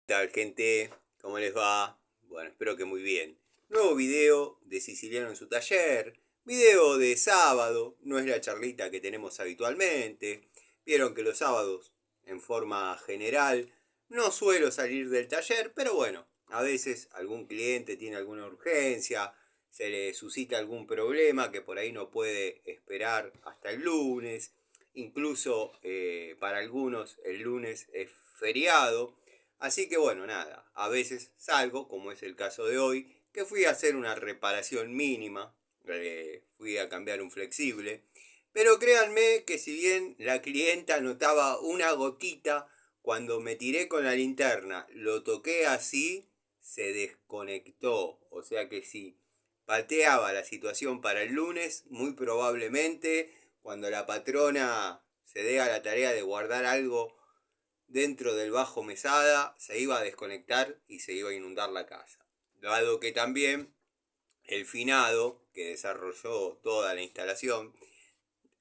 ¿Qué tal, gente? ¿Cómo les va? Bueno, espero que muy bien. Nuevo video de Siciliano en su taller. Video de sábado. No es la charlita que tenemos habitualmente. Vieron que los sábados, en forma general, no suelo salir del taller, pero bueno, a veces algún cliente tiene alguna urgencia, se le suscita algún problema que por ahí no puede esperar hasta el lunes. Incluso para algunos el lunes es feriado. Así que bueno, nada, a veces salgo, como es el caso de hoy, que fui a hacer una reparación mínima, fui a cambiar un flexible, pero créanme que si bien la clienta notaba una gotita, cuando me tiré con la linterna, lo toqué así, se desconectó. O sea que si pateaba la situación para el lunes, muy probablemente cuando la patrona se dé a la tarea de guardar algo dentro del bajo mesada, se iba a desconectar y se iba a inundar la casa. Dado que también el finado, que desarrolló toda la instalación,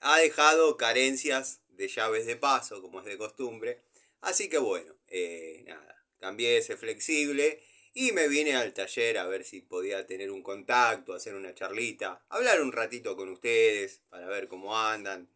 ha dejado carencias de llaves de paso, como es de costumbre. Así que bueno, nada, cambié ese flexible y me vine al taller a ver si podía tener un contacto, hacer una charlita, hablar un ratito con ustedes para ver cómo andan.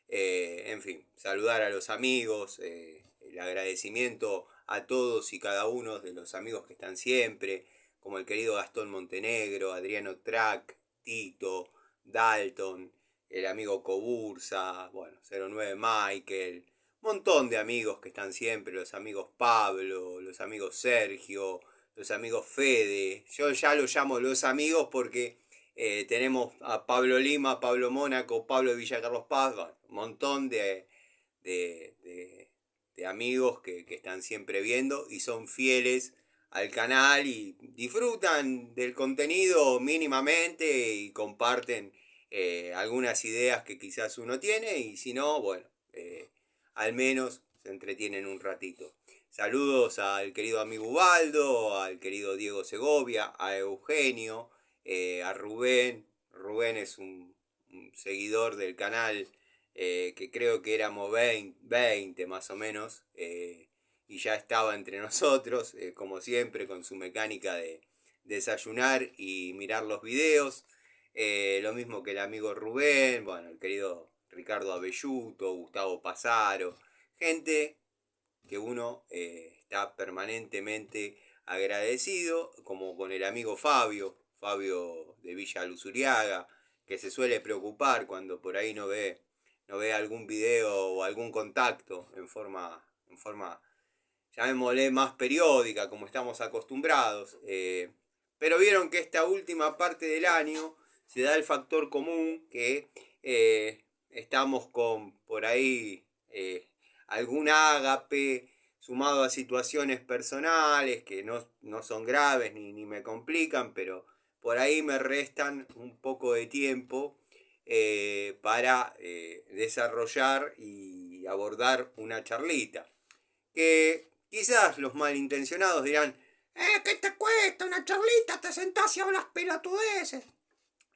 En fin, saludar a los amigos, el agradecimiento a todos y cada uno de los amigos que están siempre, como el querido Gastón Montenegro, Adriano Track, Tito, Dalton, el amigo Cobursa, bueno, 09 Michael, montón de amigos que están siempre, los amigos Pablo, los amigos Sergio, los amigos Fede. Yo ya los llamo los amigos porque tenemos a Pablo Lima, Pablo Mónaco, Pablo Villa Carlos Paz, bueno, un montón de, de, de amigos que están siempre viendo y son fieles al canal y disfrutan del contenido mínimamente y comparten algunas ideas que quizás uno tiene y si no, bueno, al menos se entretienen un ratito. Saludos al querido amigo Ubaldo, al querido Diego Segovia, a Eugenio, a Rubén. Rubén es un seguidor del canal que creo que éramos 20 más o menos, y ya estaba entre nosotros, como siempre, con su mecánica de desayunar y mirar los videos. Lo mismo que el amigo Rubén, bueno, el querido Ricardo Abelluto, Gustavo Pasaro, gente que uno está permanentemente agradecido, como con el amigo Fabio, Fabio de Villa Luzuriaga, que se suele preocupar cuando por ahí no ve algún video o algún contacto en forma, llamémosle, más periódica, como estamos acostumbrados. Pero vieron que esta última parte del año se da el factor común que estamos con por ahí algún ágape sumado a situaciones personales que no son graves ni me complican, pero por ahí me restan un poco de tiempo para desarrollar y abordar una charlita. Que quizás los malintencionados dirán, ¿qué te cuesta una charlita? Te sentás y hablas pelotudeces.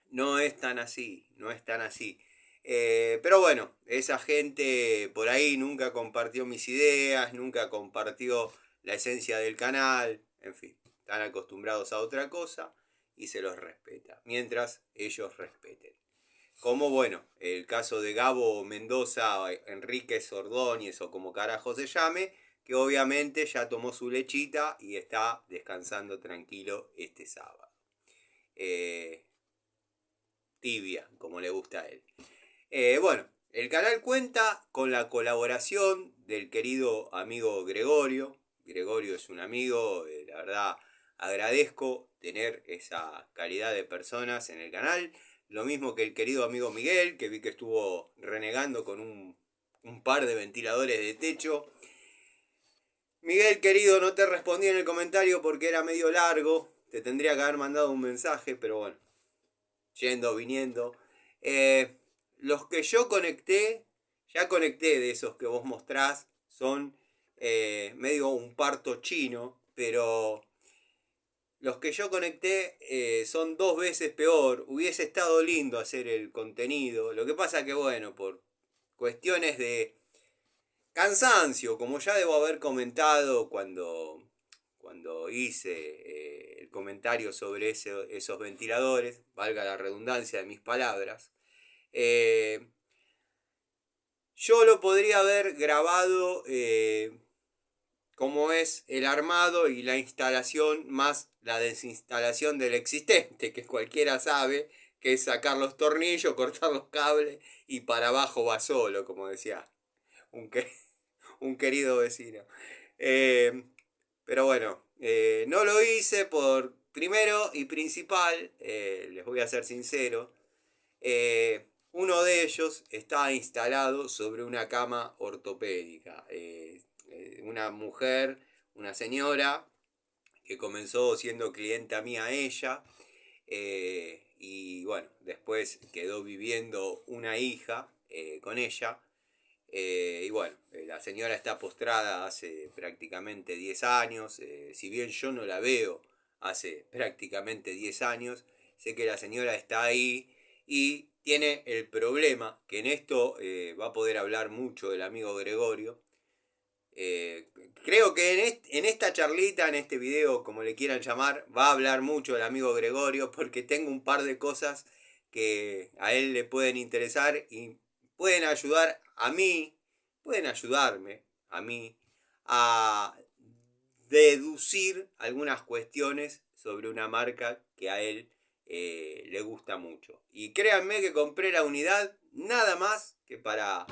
No es tan así, no es tan así. Pero bueno, esa gente por ahí nunca compartió mis ideas, nunca compartió la esencia del canal, en fin, están acostumbrados a otra cosa y se los respeta, mientras ellos respeten. Como bueno, el caso de Gabo Mendoza, Enríquez Ordóñez o como carajo se llame, que obviamente ya tomó su lechita y está descansando tranquilo este sábado. Eh, Tibia, como le gusta a él. Bueno, el canal cuenta con la colaboración del querido amigo Gregorio. Gregorio es un amigo, la verdad agradezco tener esa calidad de personas en el canal. Lo mismo que el querido amigo Miguel, que vi que estuvo renegando con un par de ventiladores de techo. Miguel, querido, no te respondí en el comentario porque era medio largo. Te tendría que haber mandado un mensaje, pero bueno, yendo, viniendo. Los que yo conecté, ya conecté de esos que vos mostrás, son medio un parto chino, pero los que yo conecté son dos veces peor. Hubiese estado lindo hacer el contenido. Lo que pasa que, bueno, por cuestiones de cansancio, como ya debo haber comentado cuando cuando hice el comentario sobre esos ventiladores, valga la redundancia de mis palabras, yo lo podría haber grabado como es el armado y la instalación más la desinstalación del existente, que cualquiera sabe que es sacar los tornillos, cortar los cables y para abajo va solo, como decía un, un querido vecino. Pero bueno, no lo hice por, primero y principal, les voy a ser sincero, uno de ellos está instalado sobre una cama ortopédica. Una mujer, una señora, que comenzó siendo clienta mía ella, y bueno, después quedó viviendo una hija con ella. Y bueno, la señora está postrada hace prácticamente 10 años. Si bien yo no la veo hace prácticamente 10 años, sé que la señora está ahí y tiene el problema, que en esto va a poder hablar mucho el amigo Gregorio. Creo que en esta charlita, en este video, como le quieran llamar, va a hablar mucho el amigo Gregorio, porque tengo un par de cosas que a él le pueden interesar y pueden ayudar a mí, pueden ayudarme a mí a deducir algunas cuestiones sobre una marca que a él le gusta mucho. Y créanme que compré la unidad nada más que para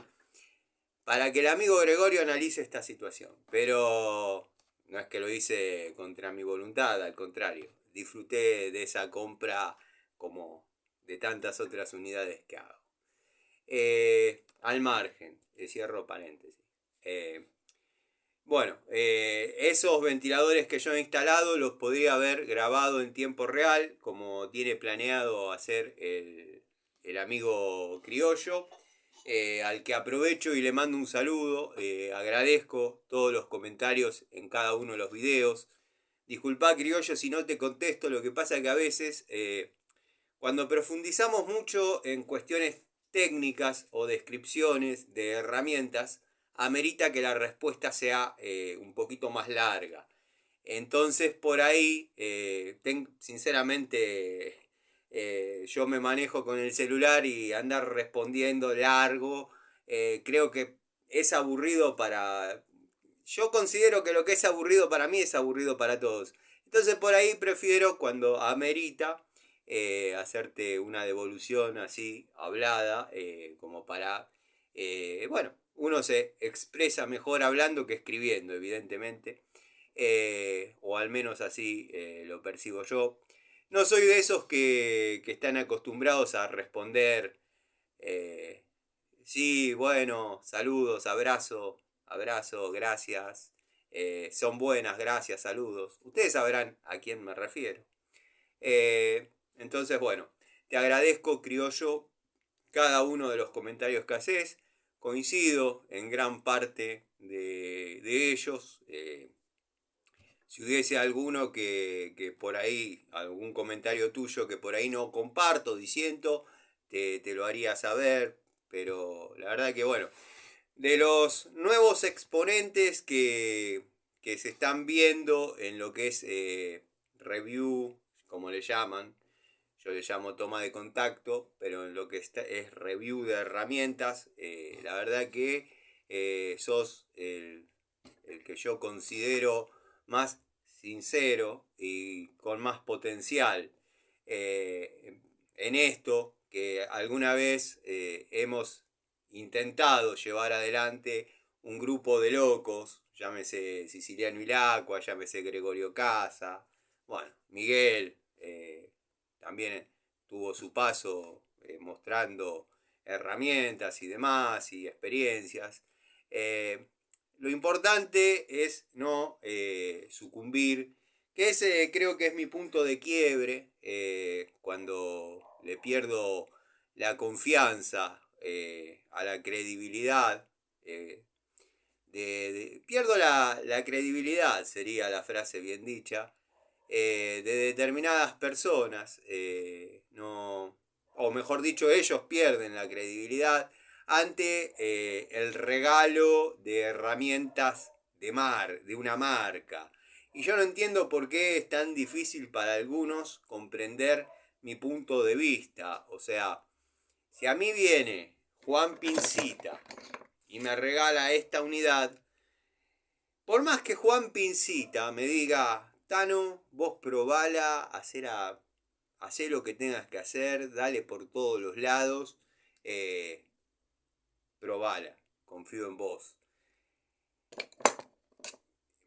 que el amigo Gregorio analice esta situación. Pero no es que lo hice contra mi voluntad, al contrario. Disfruté de esa compra como de tantas otras unidades que hago. Al margen, cierro paréntesis. Bueno, esos ventiladores que yo he instalado los podría haber grabado en tiempo real, como tiene planeado hacer el amigo Criollo, al que aprovecho y le mando un saludo. Agradezco todos los comentarios en cada uno de los videos. Disculpa, Criollo, si no te contesto, lo que pasa es que a veces, cuando profundizamos mucho en cuestiones técnicas o descripciones de herramientas, amerita que la respuesta sea un poquito más larga. Entonces, por ahí, sinceramente, yo me manejo con el celular y andar respondiendo largo, creo que es aburrido para... Yo considero que lo que es aburrido para mí es aburrido para todos. Entonces, por ahí prefiero, cuando amerita, hacerte una devolución así, hablada, como para... bueno, uno se expresa mejor hablando que escribiendo, evidentemente. O al menos así lo percibo yo. No soy de esos que están acostumbrados a responder, eh, sí, bueno, saludos, abrazo, abrazo, gracias, son buenas, gracias, saludos. Ustedes sabrán a quién me refiero. Entonces, bueno, te agradezco, Criollo, cada uno de los comentarios que haces. Coincido en gran parte de ellos. Si hubiese alguno que por ahí, algún comentario tuyo que por ahí no comparto, diciendo, te lo haría saber. Pero la verdad que bueno, de los nuevos exponentes que se están viendo en lo que es review, como le llaman, yo le llamo toma de contacto, pero en lo que es review de herramientas, la verdad que sos el que yo considero más sincero y con más potencial en esto que alguna vez hemos intentado llevar adelante un grupo de locos, llámese Siciliano Ilacqua, llámese Gregorio Casa, bueno, Miguel también tuvo su paso mostrando herramientas y demás y experiencias. Lo importante es no sucumbir, que ese creo que es mi punto de quiebre, cuando le pierdo la confianza a la credibilidad. Pierdo la credibilidad, sería la frase bien dicha, de determinadas personas. No, o mejor dicho, ellos pierden la credibilidad ante el regalo de herramientas de una marca. Y yo no entiendo por qué es tan difícil para algunos comprender mi punto de vista. O sea, si a mí viene Juan Pincita y me regala esta unidad, por más que Juan Pincita me diga, Tano, vos probala, hacé lo que tengas que hacer, dale por todos los lados, eh, probala, confío en vos.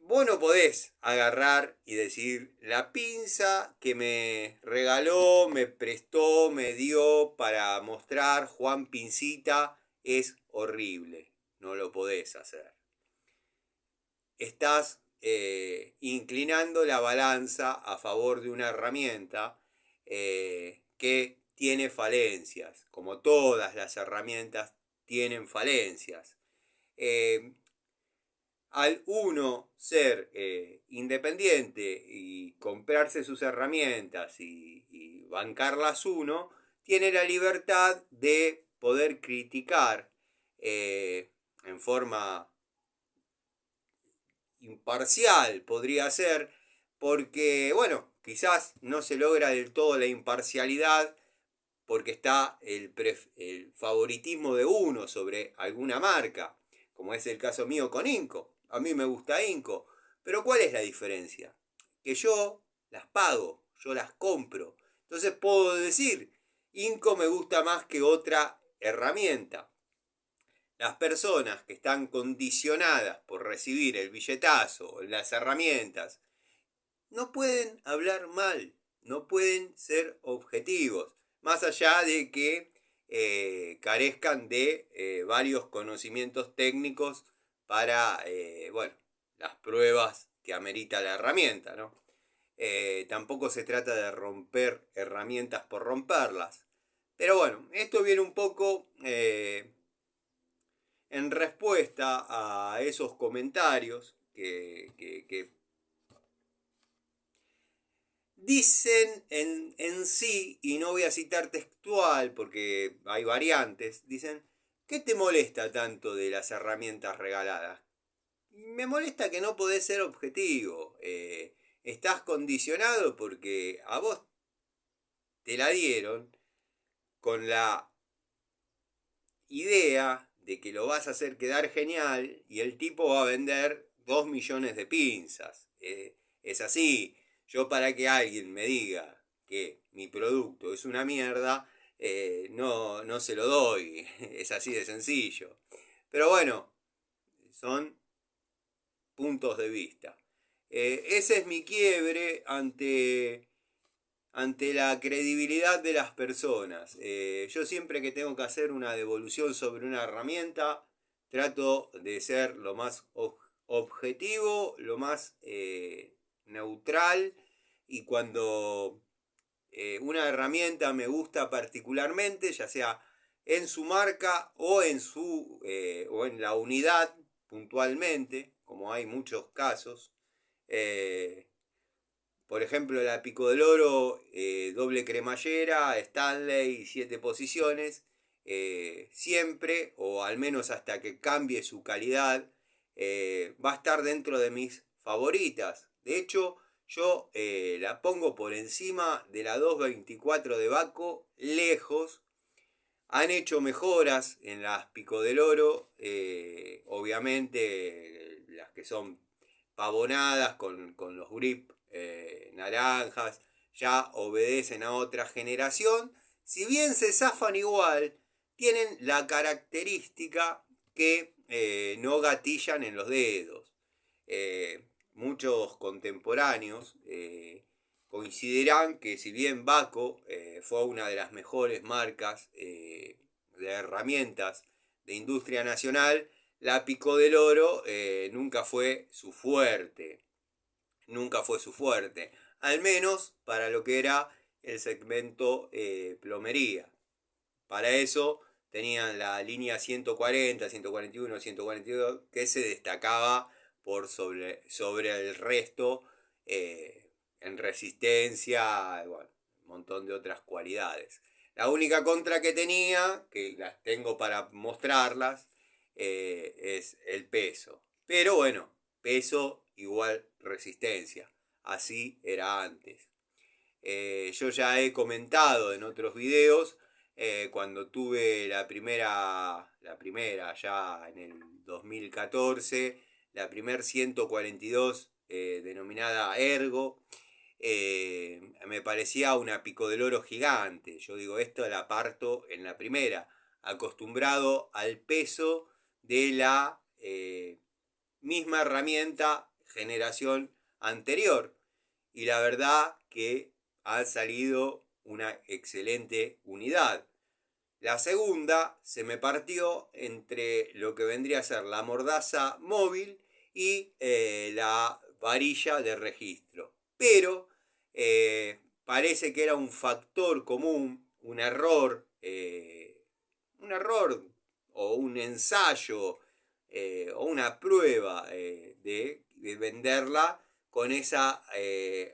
Vos no podés agarrar y decir, la pinza que me regaló, me prestó, me dio para mostrar Juan Pincita es horrible. No lo podés hacer. Estás inclinando la balanza a favor de una herramienta que tiene falencias, como todas las herramientas tienen falencias. Al uno ser independiente y comprarse sus herramientas y bancarlas uno, tiene la libertad de poder criticar en forma imparcial, podría ser, porque, bueno, quizás no se logra del todo la imparcialidad porque está el favoritismo de uno sobre alguna marca, como es el caso mío con Inco. A mí me gusta Inco, pero ¿cuál es la diferencia? Que yo las pago, yo las compro. Entonces puedo decir, Inco me gusta más que otra herramienta. Las personas que están condicionadas por recibir el billetazo, las herramientas, no pueden hablar mal, no pueden ser objetivos, más allá de que carezcan de varios conocimientos técnicos para, bueno, las pruebas que amerita la herramienta, ¿no? Tampoco se trata de romper herramientas por romperlas. Pero bueno, esto viene un poco en respuesta a esos comentarios que dicen en sí, y no voy a citar textual porque hay variantes, dicen, ¿qué te molesta tanto de las herramientas regaladas? Me molesta que no podés ser objetivo. Estás condicionado porque a vos te la dieron con la idea de que lo vas a hacer quedar genial y el tipo va a vender 2 millones de pinzas. Es así. Yo para que alguien me diga que mi producto es una mierda, no se lo doy. Es así de sencillo. Pero bueno, son puntos de vista. Ese es mi quiebre ante la credibilidad de las personas. Yo siempre que tengo que hacer una devolución sobre una herramienta, trato de ser lo más objetivo, lo más neutral, y cuando una herramienta me gusta particularmente, ya sea en su marca o o en la unidad puntualmente, como hay muchos casos, eh, por ejemplo, la Pico del Oro, doble cremallera, Stanley, 7 posiciones, siempre, o al menos hasta que cambie su calidad, va a estar dentro de mis favoritas. De hecho, yo la pongo por encima de la 224 de Baco, lejos. Han hecho mejoras en las Pico del Oro, obviamente las que son pavonadas con los grip naranjas, ya obedecen a otra generación. Si bien se zafan igual, tienen la característica que no gatillan en los dedos. Muchos contemporáneos coincidirán que si bien Baco fue una de las mejores marcas de herramientas de industria nacional, la Pico del Oro nunca fue su fuerte. Nunca fue su fuerte. Al menos para lo que era el segmento plomería. Para eso tenían la línea 140, 141, 142 que se destacaba por sobre el resto en resistencia, bueno, un montón de otras cualidades. La única contra que tenía, que las tengo para mostrarlas, es el peso. Pero bueno, peso igual resistencia. Así era antes. Yo ya he comentado en otros videos, cuando tuve la primera ya en el 2014, la primer 142 denominada Ergo, me parecía una pico del oro gigante. Yo digo, esto la parto en la primera, acostumbrado al peso de la misma herramienta generación anterior. Y la verdad que ha salido una excelente unidad. La segunda se me partió entre lo que vendría a ser la mordaza móvil y la varilla de registro. Pero parece que era un factor común, un error o un ensayo o una prueba de venderla con esa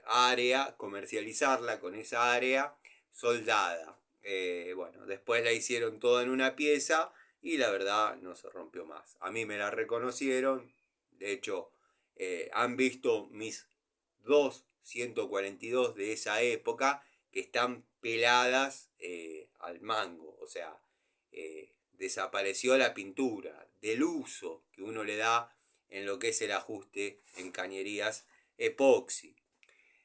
área, comercializarla con esa área soldada. Bueno, después la hicieron toda en una pieza y la verdad no se rompió más. A mí me la reconocieron, de hecho han visto mis dos 142 de esa época que están peladas al mango, o sea, desapareció la pintura del uso que uno le da en lo que es el ajuste en cañerías epoxi.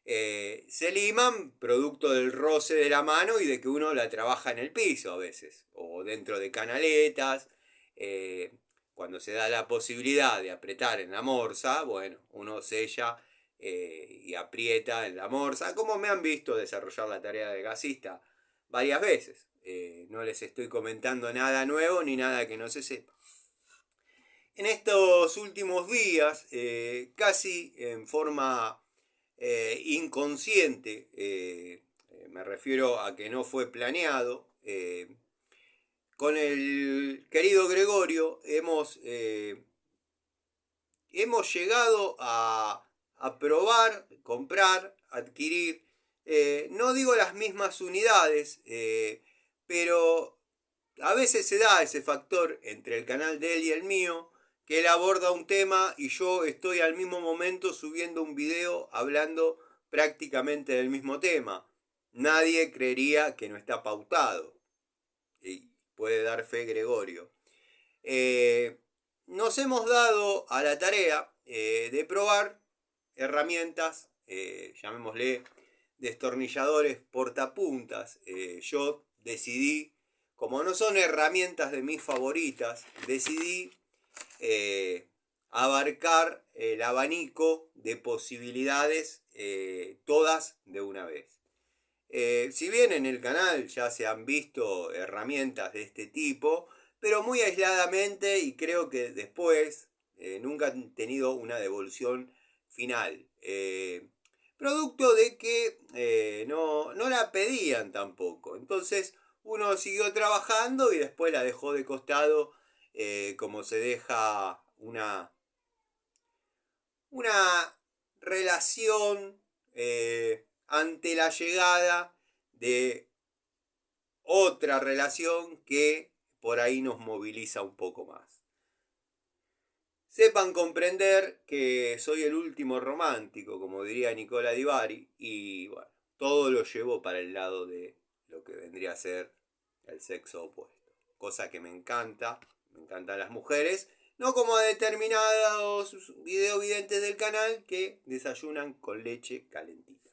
Se liman producto del roce de la mano y de que uno la trabaja en el piso a veces, o dentro de canaletas. Cuando se da la posibilidad de apretar en la morsa, bueno, uno sella y aprieta en la morsa, como me han visto desarrollar la tarea de gasista varias veces. No les estoy comentando nada nuevo ni nada que no se sepa. En estos últimos días, casi en forma inconsciente, me refiero a que no fue planeado, con el querido Gregorio hemos llegado a probar, comprar, adquirir, no digo las mismas unidades, pero a veces se da ese factor entre el canal de él y el mío, que él aborda un tema y yo estoy al mismo momento subiendo un video hablando prácticamente del mismo tema. Nadie creería que no está pautado. Y puede dar fe Gregorio. Nos hemos dado a la tarea de probar herramientas, llamémosle destornilladores portapuntas. Yo decidí, como no son herramientas de mis favoritas, decidí abarcar el abanico de posibilidades todas de una vez. Si bien en el canal ya se han visto herramientas de este tipo, pero muy aisladamente, y creo que después nunca han tenido una devolución final. Producto de que no la pedían tampoco. Entonces uno siguió trabajando y después la dejó de costado, como se deja una relación ante la llegada de otra relación que por ahí nos moviliza un poco más. Sepan comprender que soy el último romántico, como diría Nicola Di Bari, y bueno, todo lo llevo para el lado de lo que vendría a ser el sexo opuesto. Cosa que me encantan las mujeres, no como a determinados videovidentes del canal que desayunan con leche calentita.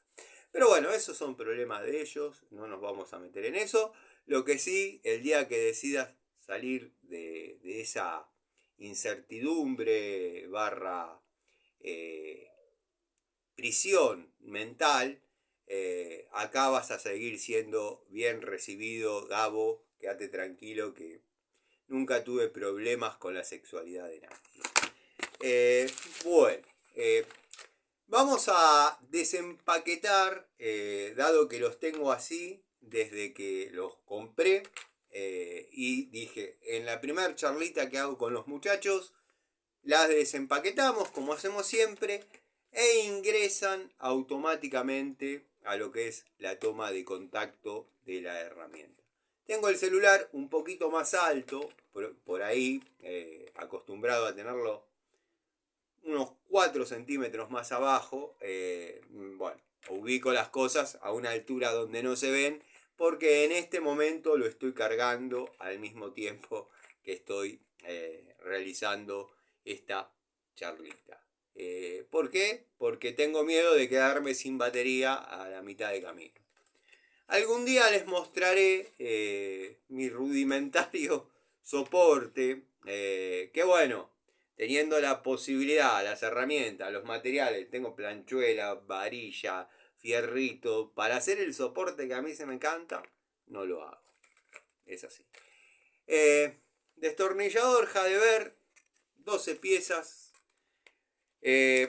Pero bueno, esos son problemas de ellos, no nos vamos a meter en eso. Lo que sí, el día que decidas salir de esa incertidumbre barra prisión mental, acá vas a seguir siendo bien recibido, Gabo, quédate tranquilo que nunca tuve problemas con la sexualidad de nadie. Bueno, vamos a desempaquetar, dado que los tengo así desde que los compré. Y dije, en la primera charlita que hago con los muchachos, las desempaquetamos como hacemos siempre e ingresan automáticamente a lo que es la toma de contacto de la herramienta. Tengo el celular un poquito más alto, por ahí, acostumbrado a tenerlo unos 4 centímetros más abajo. Bueno, ubico las cosas a una altura donde no se ven, porque en este momento lo estoy cargando al mismo tiempo que estoy realizando esta charlita. ¿Por qué? Porque tengo miedo de quedarme sin batería a la mitad de camino. Algún día les mostraré mi rudimentario soporte, que bueno, teniendo la posibilidad, las herramientas, los materiales, tengo planchuela, varilla, fierrito, para hacer el soporte que a mí se me encanta, no lo hago. Es así. Destornillador Jadever, 12 piezas,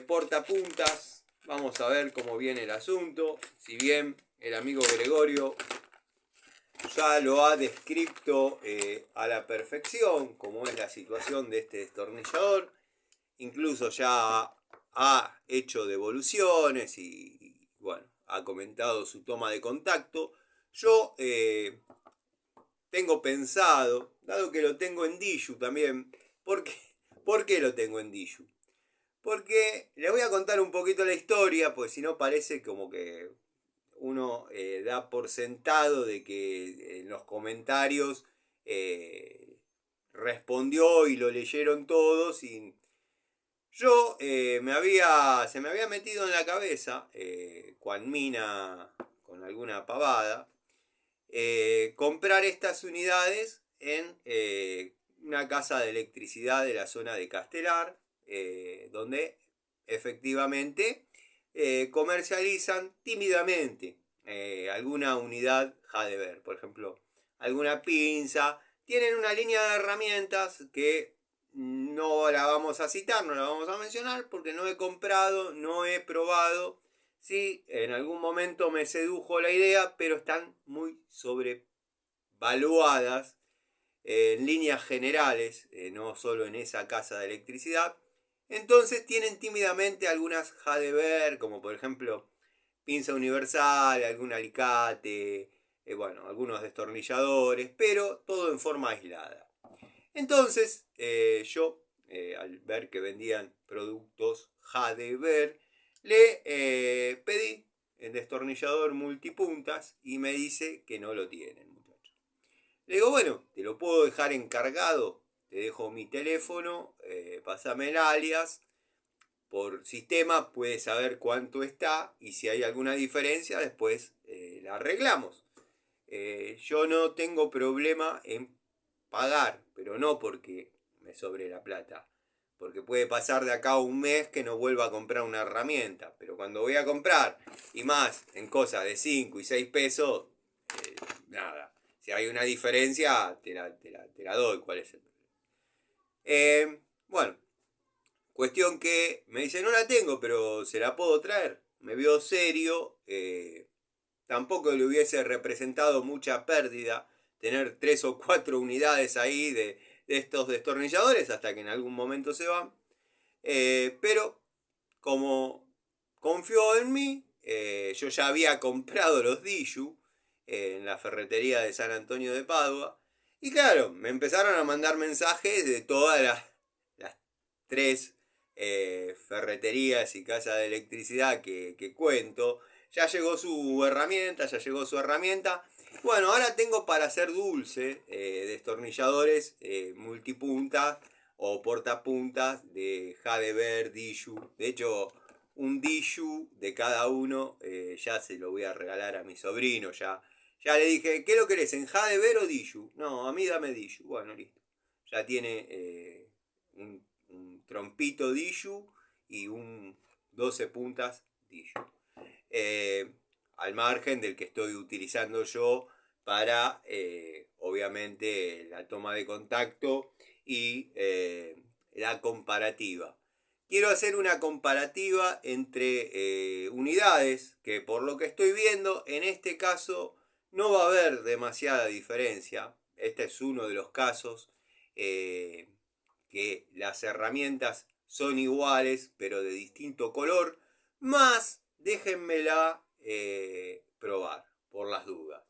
portapuntas. Vamos a ver cómo viene el asunto. Si bien el amigo Gregorio ya lo ha descrito a la perfección, como es la situación de este destornillador. Incluso ya ha hecho devoluciones y bueno, ha comentado su toma de contacto. Yo tengo pensado, dado que lo tengo en Diju también, ¿por qué lo tengo en Diju? Porque les voy a contar un poquito la historia, pues si no parece como que uno da por sentado de que en los comentarios respondió y lo leyeron todos. Y yo se me había metido en la cabeza, cuan mina con alguna pavada, comprar estas unidades en una casa de electricidad de la zona de Castelar, donde efectivamente comercializan tímidamente alguna unidad Jadever, por ejemplo, alguna pinza. Tienen una línea de herramientas que no la vamos a citar, no la vamos a mencionar, porque no he comprado, no he probado. Sí, en algún momento me sedujo la idea, pero están muy sobrevaluadas en líneas generales, no solo en esa casa de electricidad. Entonces tienen tímidamente algunas Jadever, como por ejemplo pinza universal, algún alicate, bueno, algunos destornilladores, pero todo en forma aislada. Entonces yo, al ver que vendían productos Jadever, le pedí el destornillador multipuntas y me dice que no lo tienen, muchachos. Le digo, bueno, te lo puedo dejar encargado, te dejo mi teléfono, pasame el alias, por sistema puedes saber cuánto está y si hay alguna diferencia después la arreglamos. Yo no tengo problema en pagar, pero no porque me sobre la plata. Porque puede pasar de acá a un mes que no vuelva a comprar una herramienta. Pero cuando voy a comprar, y más en cosas de 5 y 6 pesos, nada. Si hay una diferencia, te la doy. ¿Cuál es el problema? Bueno, cuestión que me dice, no la tengo, pero se la puedo traer. Me vio serio. Tampoco le hubiese representado mucha pérdida tener 3 o 4 unidades ahí de estos destornilladores hasta que en algún momento se van. Pero como confió en mí, yo ya había comprado los Diju en la ferretería de San Antonio de Padua. Y claro, me empezaron a mandar mensajes de todas las 3 ferreterías y casas de electricidad que cuento. Ya llegó su herramienta, ya llegó su herramienta. Bueno, ahora tengo para hacer dulce destornilladores multipunta o portapuntas de Jadever, Diju. De hecho, un Diju de cada uno ya se lo voy a regalar a mi sobrino. Ya le dije, ¿qué lo querés? ¿En Jadever o Diju? No, a mí dame Diju. Bueno, listo. Ya tiene un trompito Diju y un 12 puntas Diju. Al margen del que estoy utilizando yo para, obviamente, la toma de contacto y la comparativa. Quiero hacer una comparativa entre unidades que, por lo que estoy viendo, en este caso no va a haber demasiada diferencia. Este es uno de los casos que las herramientas son iguales pero de distinto color, más déjenmela probar por las dudas.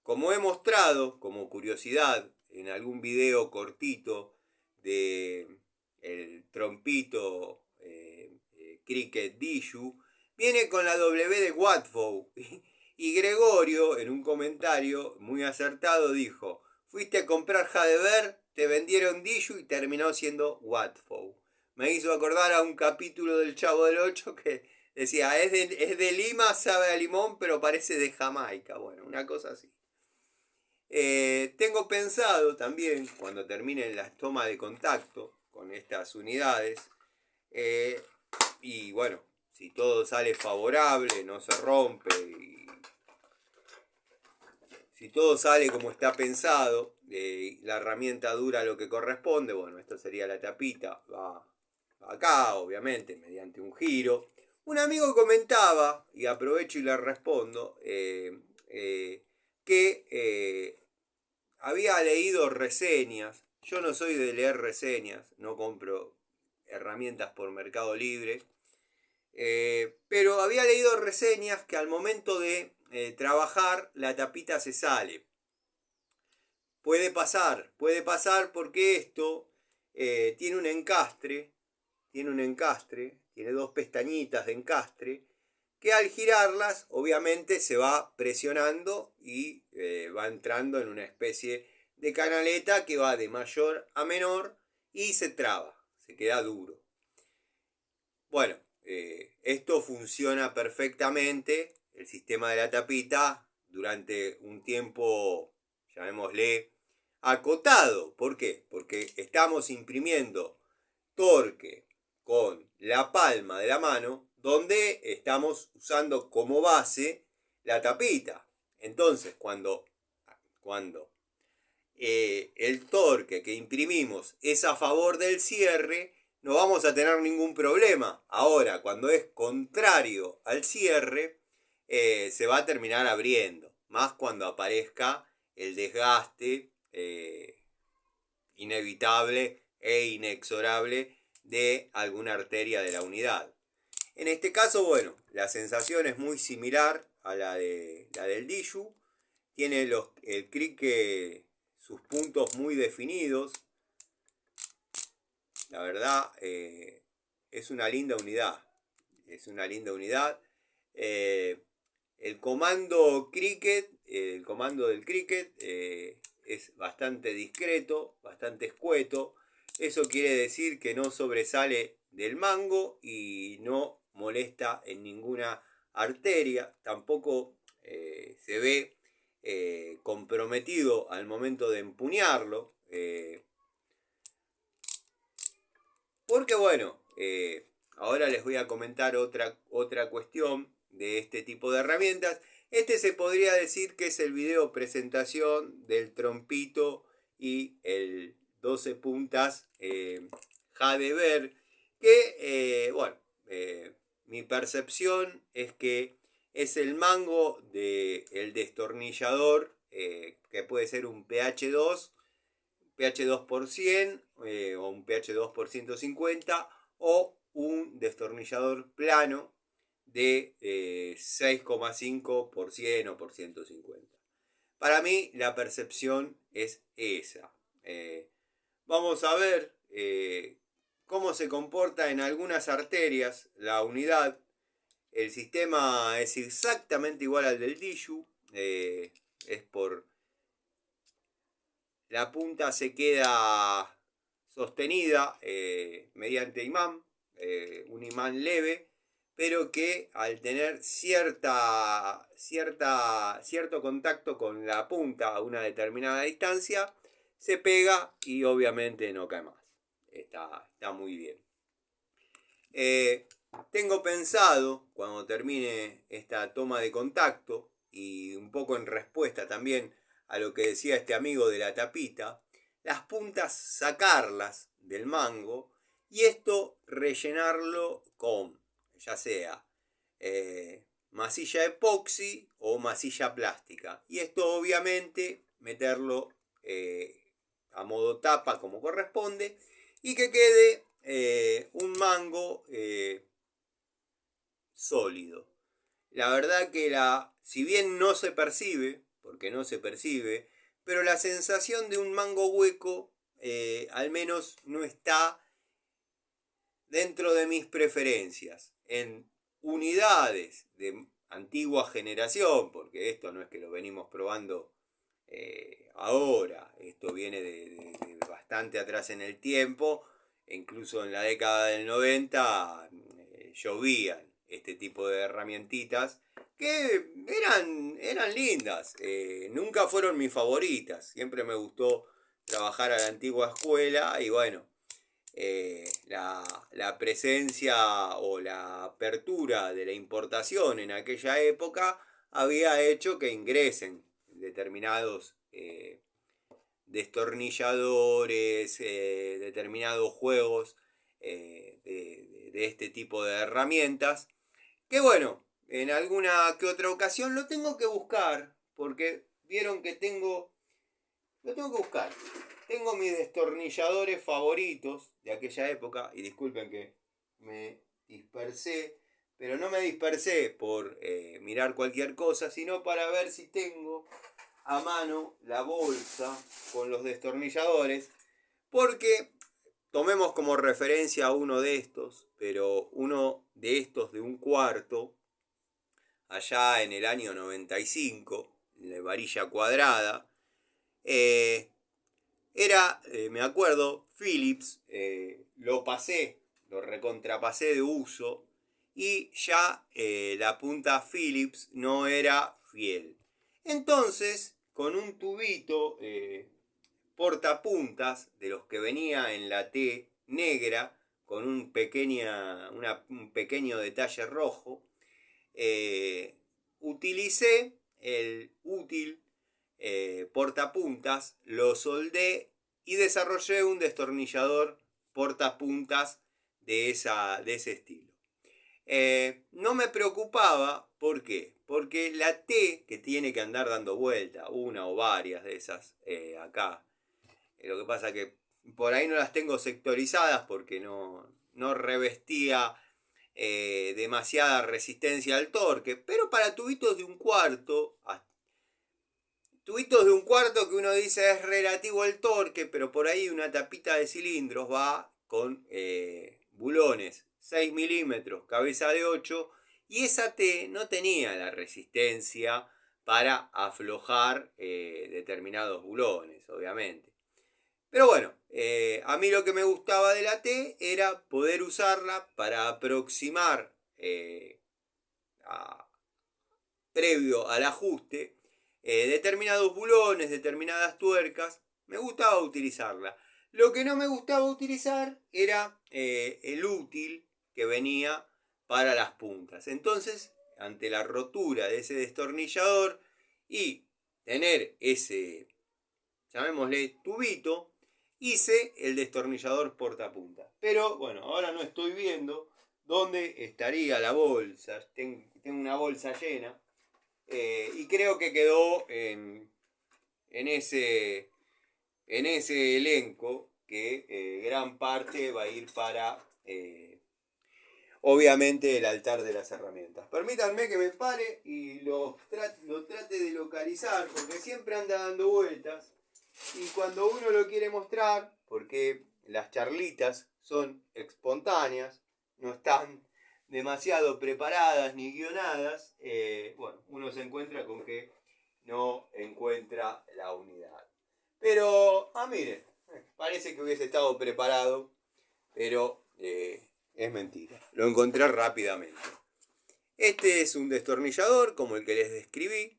Como he mostrado como curiosidad en algún video cortito de el trompito Cricket Diju, viene con la W de Watford. Y Gregorio, en un comentario muy acertado, dijo: fuiste a comprar Jadever, te vendieron Diju y terminó siendo Watford. Me hizo acordar a un capítulo del Chavo del Ocho que decía: es de Lima, sabe a limón, pero parece de Jamaica. Bueno, una cosa así. Tengo pensado también, cuando terminen las tomas de contacto con estas unidades, y bueno, si todo sale favorable, no se rompe, y si todo sale como está pensado, la herramienta dura lo que corresponde, bueno, esto sería la tapita, va acá, obviamente, mediante un giro. Un amigo comentaba, y aprovecho y le respondo, que había leído reseñas. Yo no soy de leer reseñas, no compro herramientas por Mercado Libre. Pero había leído reseñas que al momento de trabajar la tapita se sale. Puede pasar porque esto tiene un encastre, tiene dos pestañitas de encastre, que al girarlas obviamente se va presionando y va entrando en una especie de canaleta que va de mayor a menor y se traba, se queda duro. Bueno, esto funciona perfectamente, el sistema de la tapita, durante un tiempo, llamémosle, acotado. ¿Por qué? Porque estamos imprimiendo torque con la palma de la mano, donde estamos usando como base la tapita. Entonces, cuando el torque que imprimimos es a favor del cierre, no vamos a tener ningún problema. Ahora, cuando es contrario al cierre, se va a terminar abriendo. Más cuando aparezca el desgaste inevitable e inexorable de alguna arteria de la unidad. En este caso, bueno, la sensación es muy similar a la del Diju. Tiene el crick sus puntos muy definidos. La verdad, es una linda unidad. Es una linda unidad. El comando cricket, el comando del cricket es bastante discreto, bastante escueto. Eso quiere decir que no sobresale del mango y no molesta en ninguna arteria. Tampoco se ve comprometido al momento de empuñarlo. Porque bueno, ahora les voy a comentar otra cuestión de este tipo de herramientas. Este se podría decir que es el video presentación del trompito y el 12 puntas Jadever, que bueno, mi percepción es que es el mango del destornillador, que puede ser un PH2 por 100 o un PH2 por 150 o un destornillador plano de 6,5 por 100 o por 150. Para mí la percepción es esa. Vamos a ver cómo se comporta en algunas arterias la unidad. El sistema es exactamente igual al del Diju. Es por la punta se queda sostenida mediante imán, un imán leve, pero que al tener cierto contacto con la punta a una determinada distancia, se pega y obviamente no cae más. Está muy bien. Tengo pensado, cuando termine esta toma de contacto, y un poco en respuesta también a lo que decía este amigo de la tapita, las puntas sacarlas del mango y esto rellenarlo con, ya sea masilla epoxi o masilla plástica. Y esto obviamente meterlo a modo tapa como corresponde y que quede un mango sólido. La verdad que si bien no se percibe, porque no se percibe, pero la sensación de un mango hueco al menos no está dentro de mis preferencias en unidades de antigua generación, porque esto no es que lo venimos probando ahora, esto viene de bastante atrás en el tiempo, e incluso en la década del 90 llovían este tipo de herramientitas que eran lindas, nunca fueron mis favoritas, siempre me gustó trabajar a la antigua escuela y bueno, la presencia o la apertura de la importación en aquella época había hecho que ingresen determinados destornilladores, determinados juegos de este tipo de herramientas. Que bueno, en alguna que otra ocasión lo tengo que buscar, porque vieron que lo tengo que buscar. Tengo mis destornilladores favoritos de aquella época, y disculpen que me dispersé, pero no me dispersé por mirar cualquier cosa, sino para ver si tengo a mano la bolsa con los destornilladores, porque tomemos como referencia uno de estos, pero uno de estos de un cuarto, allá en el año 95, de varilla cuadrada, era, me acuerdo, Philips, lo recontrapasé de uso y ya la punta Philips no era fiel. Entonces, con un tubito portapuntas de los que venía en la T negra, con un pequeño detalle rojo, utilicé el útil portapuntas, lo soldé y desarrollé un destornillador portapuntas de ese estilo. No me preocupaba, ¿por qué? Porque la T que tiene que andar dando vuelta, una o varias de esas acá, lo que pasa que por ahí no las tengo sectorizadas porque no revestía demasiada resistencia al torque, pero para tubitos de un cuarto que uno dice es relativo al torque, pero por ahí una tapita de cilindros va con bulones 6 milímetros, cabeza de 8, y esa T no tenía la resistencia para aflojar determinados bulones, obviamente. Pero bueno, a mí lo que me gustaba de la T era poder usarla para aproximar a, previo al ajuste determinados bulones, determinadas tuercas. Me gustaba utilizarla. Lo que no me gustaba utilizar era el útil que venía para las puntas. Entonces, ante la rotura de ese destornillador y tener ese, llamémosle, tubito, hice el destornillador portapunta. Pero bueno, ahora no estoy viendo dónde estaría la bolsa. Tengo una bolsa llena. Y creo que quedó en ese elenco que gran parte va a ir para, obviamente, el altar de las herramientas. Permítanme que me pare y lo trate de localizar, porque siempre anda dando vueltas. Y cuando uno lo quiere mostrar, porque las charlitas son espontáneas, no están demasiado preparadas ni guionadas, bueno, uno se encuentra con que no encuentra la unidad. Pero, miren, parece que hubiese estado preparado, pero es mentira. Lo encontré rápidamente. Este es un destornillador, como el que les describí,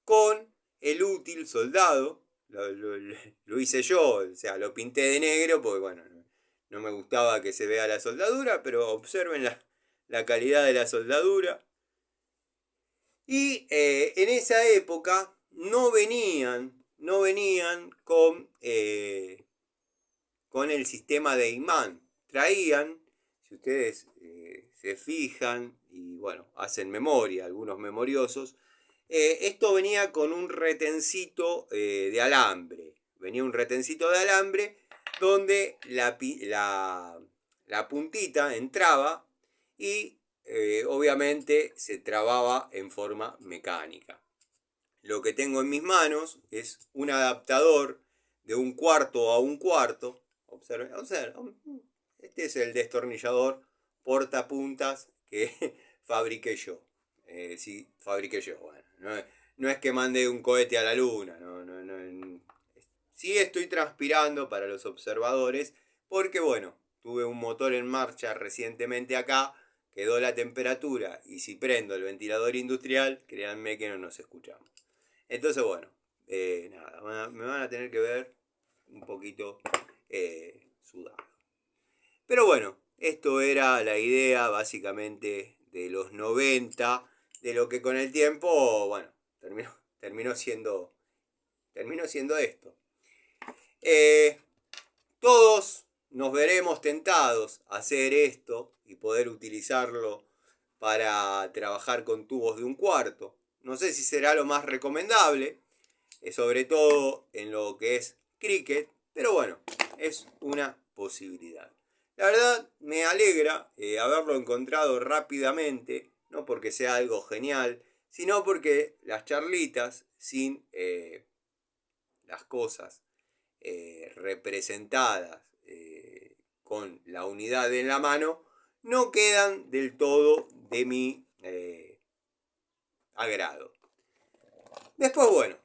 con el útil soldado. Lo hice yo, o sea, lo pinté de negro porque, bueno, no me gustaba que se vea la soldadura, pero observen la calidad de la soldadura. Y en esa época no venían con el sistema de imán. Traían, si ustedes se fijan y bueno, hacen memoria, algunos memoriosos, esto venía con un retencito de alambre. Venía un retencito de alambre donde la puntita entraba y obviamente se trababa en forma mecánica. Lo que tengo en mis manos es un adaptador de un cuarto a un cuarto. Observen, Este es el destornillador portapuntas que fabriqué yo. Sí, fabriqué yo. Bueno, no es que mande un cohete a la luna. Sí estoy transpirando para los observadores porque, bueno, tuve un motor en marcha recientemente acá, quedó la temperatura y si prendo el ventilador industrial, créanme que no nos escuchamos. Entonces, bueno, nada, me van a tener que ver un poquito sudado. Pero bueno, esto era la idea básicamente de los 90, de lo que con el tiempo, bueno, terminó siendo, terminó siendo esto. Todos nos veremos tentados a hacer esto y poder utilizarlo para trabajar con tubos de 1/4. No sé si será lo más recomendable, sobre todo en lo que es cricket, pero bueno, es una posibilidad. La verdad me alegra haberlo encontrado rápidamente, no porque sea algo genial, sino porque las charlitas sin las cosas representadas con la unidad en la mano no quedan del todo de mi agrado. Después, bueno,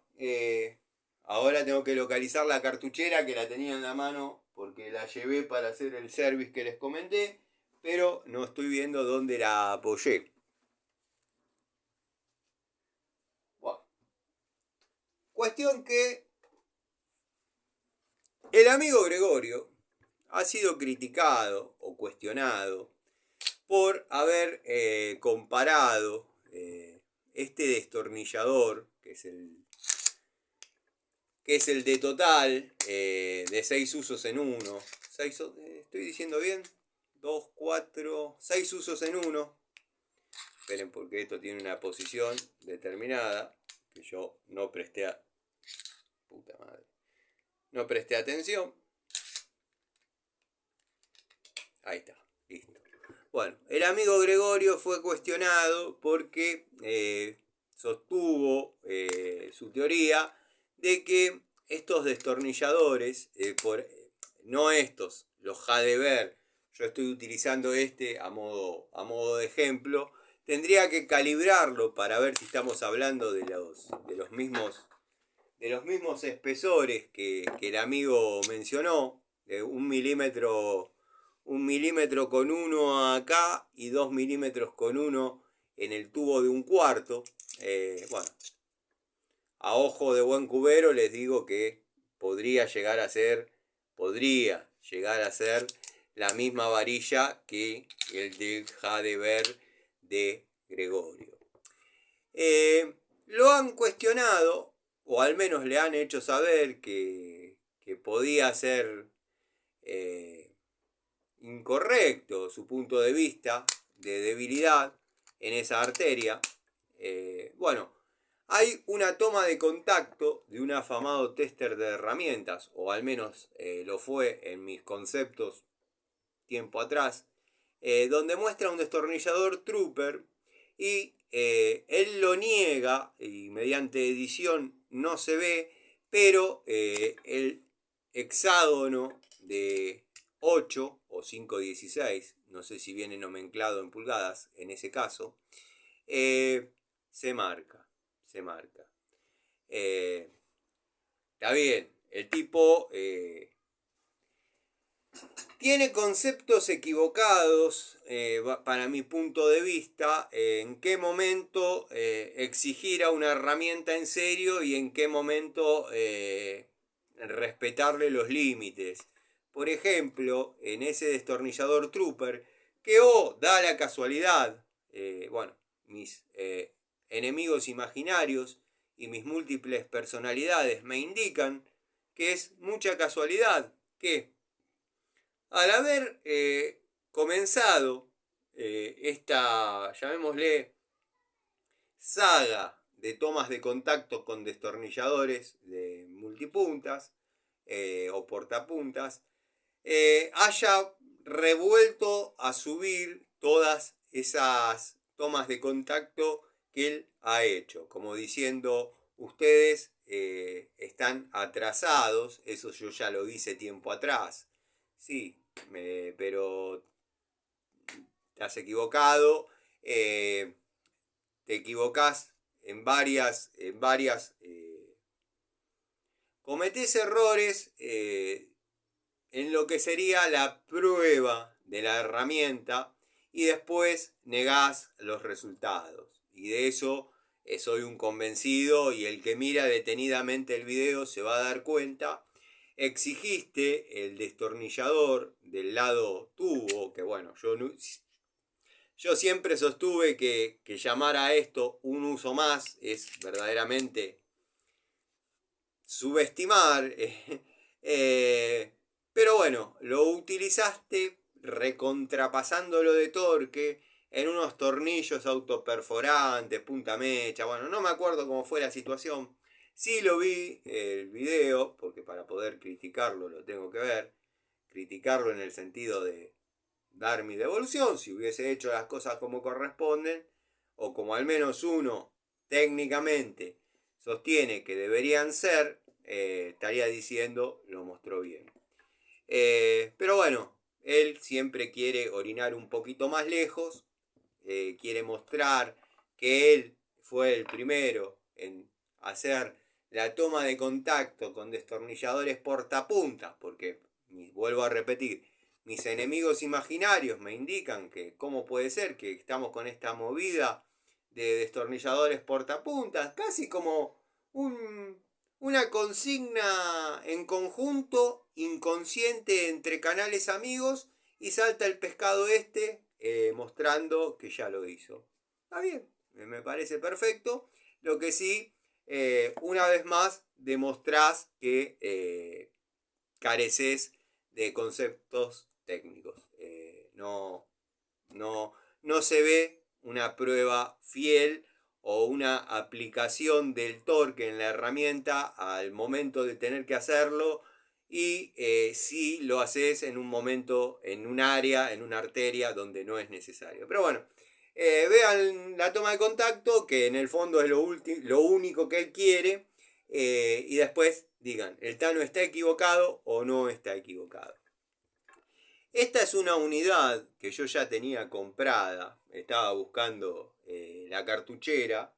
ahora tengo que localizar la cartuchera que la tenía en la mano porque la llevé para hacer el service que les comenté, pero no estoy viendo dónde la apoyé. Bueno, cuestión que el amigo Gregorio ha sido criticado o cuestionado por haber comparado este destornillador, que es el de Total, de 6 usos en uno. ¿Estoy diciendo bien? 2, 4, 6 usos en uno. Esperen porque esto tiene una posición determinada que yo no presté puta madre. No presté atención. Ahí está, listo. Bueno, el amigo Gregorio fue cuestionado porque sostuvo su teoría de que estos destornilladores, no estos, los Jadever, yo estoy utilizando este a modo de ejemplo, tendría que calibrarlo para ver si estamos hablando de los mismos espesores que el amigo mencionó, de 1 milímetro con uno acá y 2 milímetros con uno en el tubo de 1/4. Bueno, a ojo de buen cubero les digo que podría llegar a ser la misma varilla que el del Jadever de Gregorio. Lo han cuestionado, o al menos le han hecho saber que podía ser incorrecto su punto de vista de debilidad en esa arteria. Bueno, hay una toma de contacto de un afamado tester de herramientas, o al menos lo fue en mis conceptos tiempo atrás, donde muestra un destornillador Trooper y él lo niega y mediante edición no se ve, pero el hexágono de 8 o 5/16, no sé si viene nomenclado en pulgadas en ese caso, se marca. Está bien, el tipo tiene conceptos equivocados para mi punto de vista, en qué momento exigir a una herramienta en serio y en qué momento respetarle los límites. Por ejemplo, en ese destornillador Trooper, que da la casualidad, bueno, mis enemigos imaginarios y mis múltiples personalidades me indican que es mucha casualidad que al haber comenzado esta, llamémosle, saga de tomas de contacto con destornilladores de multipuntas o portapuntas, haya revuelto a subir todas esas tomas de contacto que él ha hecho, como diciendo, ustedes están atrasados, eso yo ya lo hice tiempo atrás. Sí, pero te has equivocado. Te equivocás en varias cometés errores en lo que sería la prueba de la herramienta y después negás los resultados. Y de eso soy un convencido, y el que mira detenidamente el video se va a dar cuenta. Exigiste el destornillador del lado tubo, que bueno, yo siempre sostuve que llamar a esto un uso más es verdaderamente subestimar. Pero bueno, lo utilizaste recontrapasándolo de torque en unos tornillos autoperforantes, punta mecha. Bueno, no me acuerdo cómo fue la situación. Sí lo vi el video, porque para poder criticarlo lo tengo que ver. Criticarlo en el sentido de dar mi devolución, si hubiese hecho las cosas como corresponden, o como al menos uno técnicamente sostiene que deberían ser, estaría diciendo lo mostró bien. Pero bueno, él siempre quiere orinar un poquito más lejos, quiere mostrar que él fue el primero en hacer la toma de contacto con destornilladores portapuntas, porque, vuelvo a repetir, mis enemigos imaginarios me indican que cómo puede ser que estamos con esta movida de destornilladores portapuntas, casi como una consigna en conjunto, inconsciente entre canales amigos, y salta el pescado este mostrando que ya lo hizo. Está bien, me parece perfecto. Lo que sí, una vez más, demostrás que careces de conceptos técnicos. No se ve una prueba fiel o una aplicación del torque en la herramienta al momento de tener que hacerlo, y si lo haces en un momento, en un área, en una arteria donde no es necesario. Pero bueno, vean la toma de contacto, que en el fondo es lo único que él quiere, y después digan, ¿el Tano está equivocado o no está equivocado? Esta es una unidad que yo ya tenía comprada, estaba buscando la cartuchera.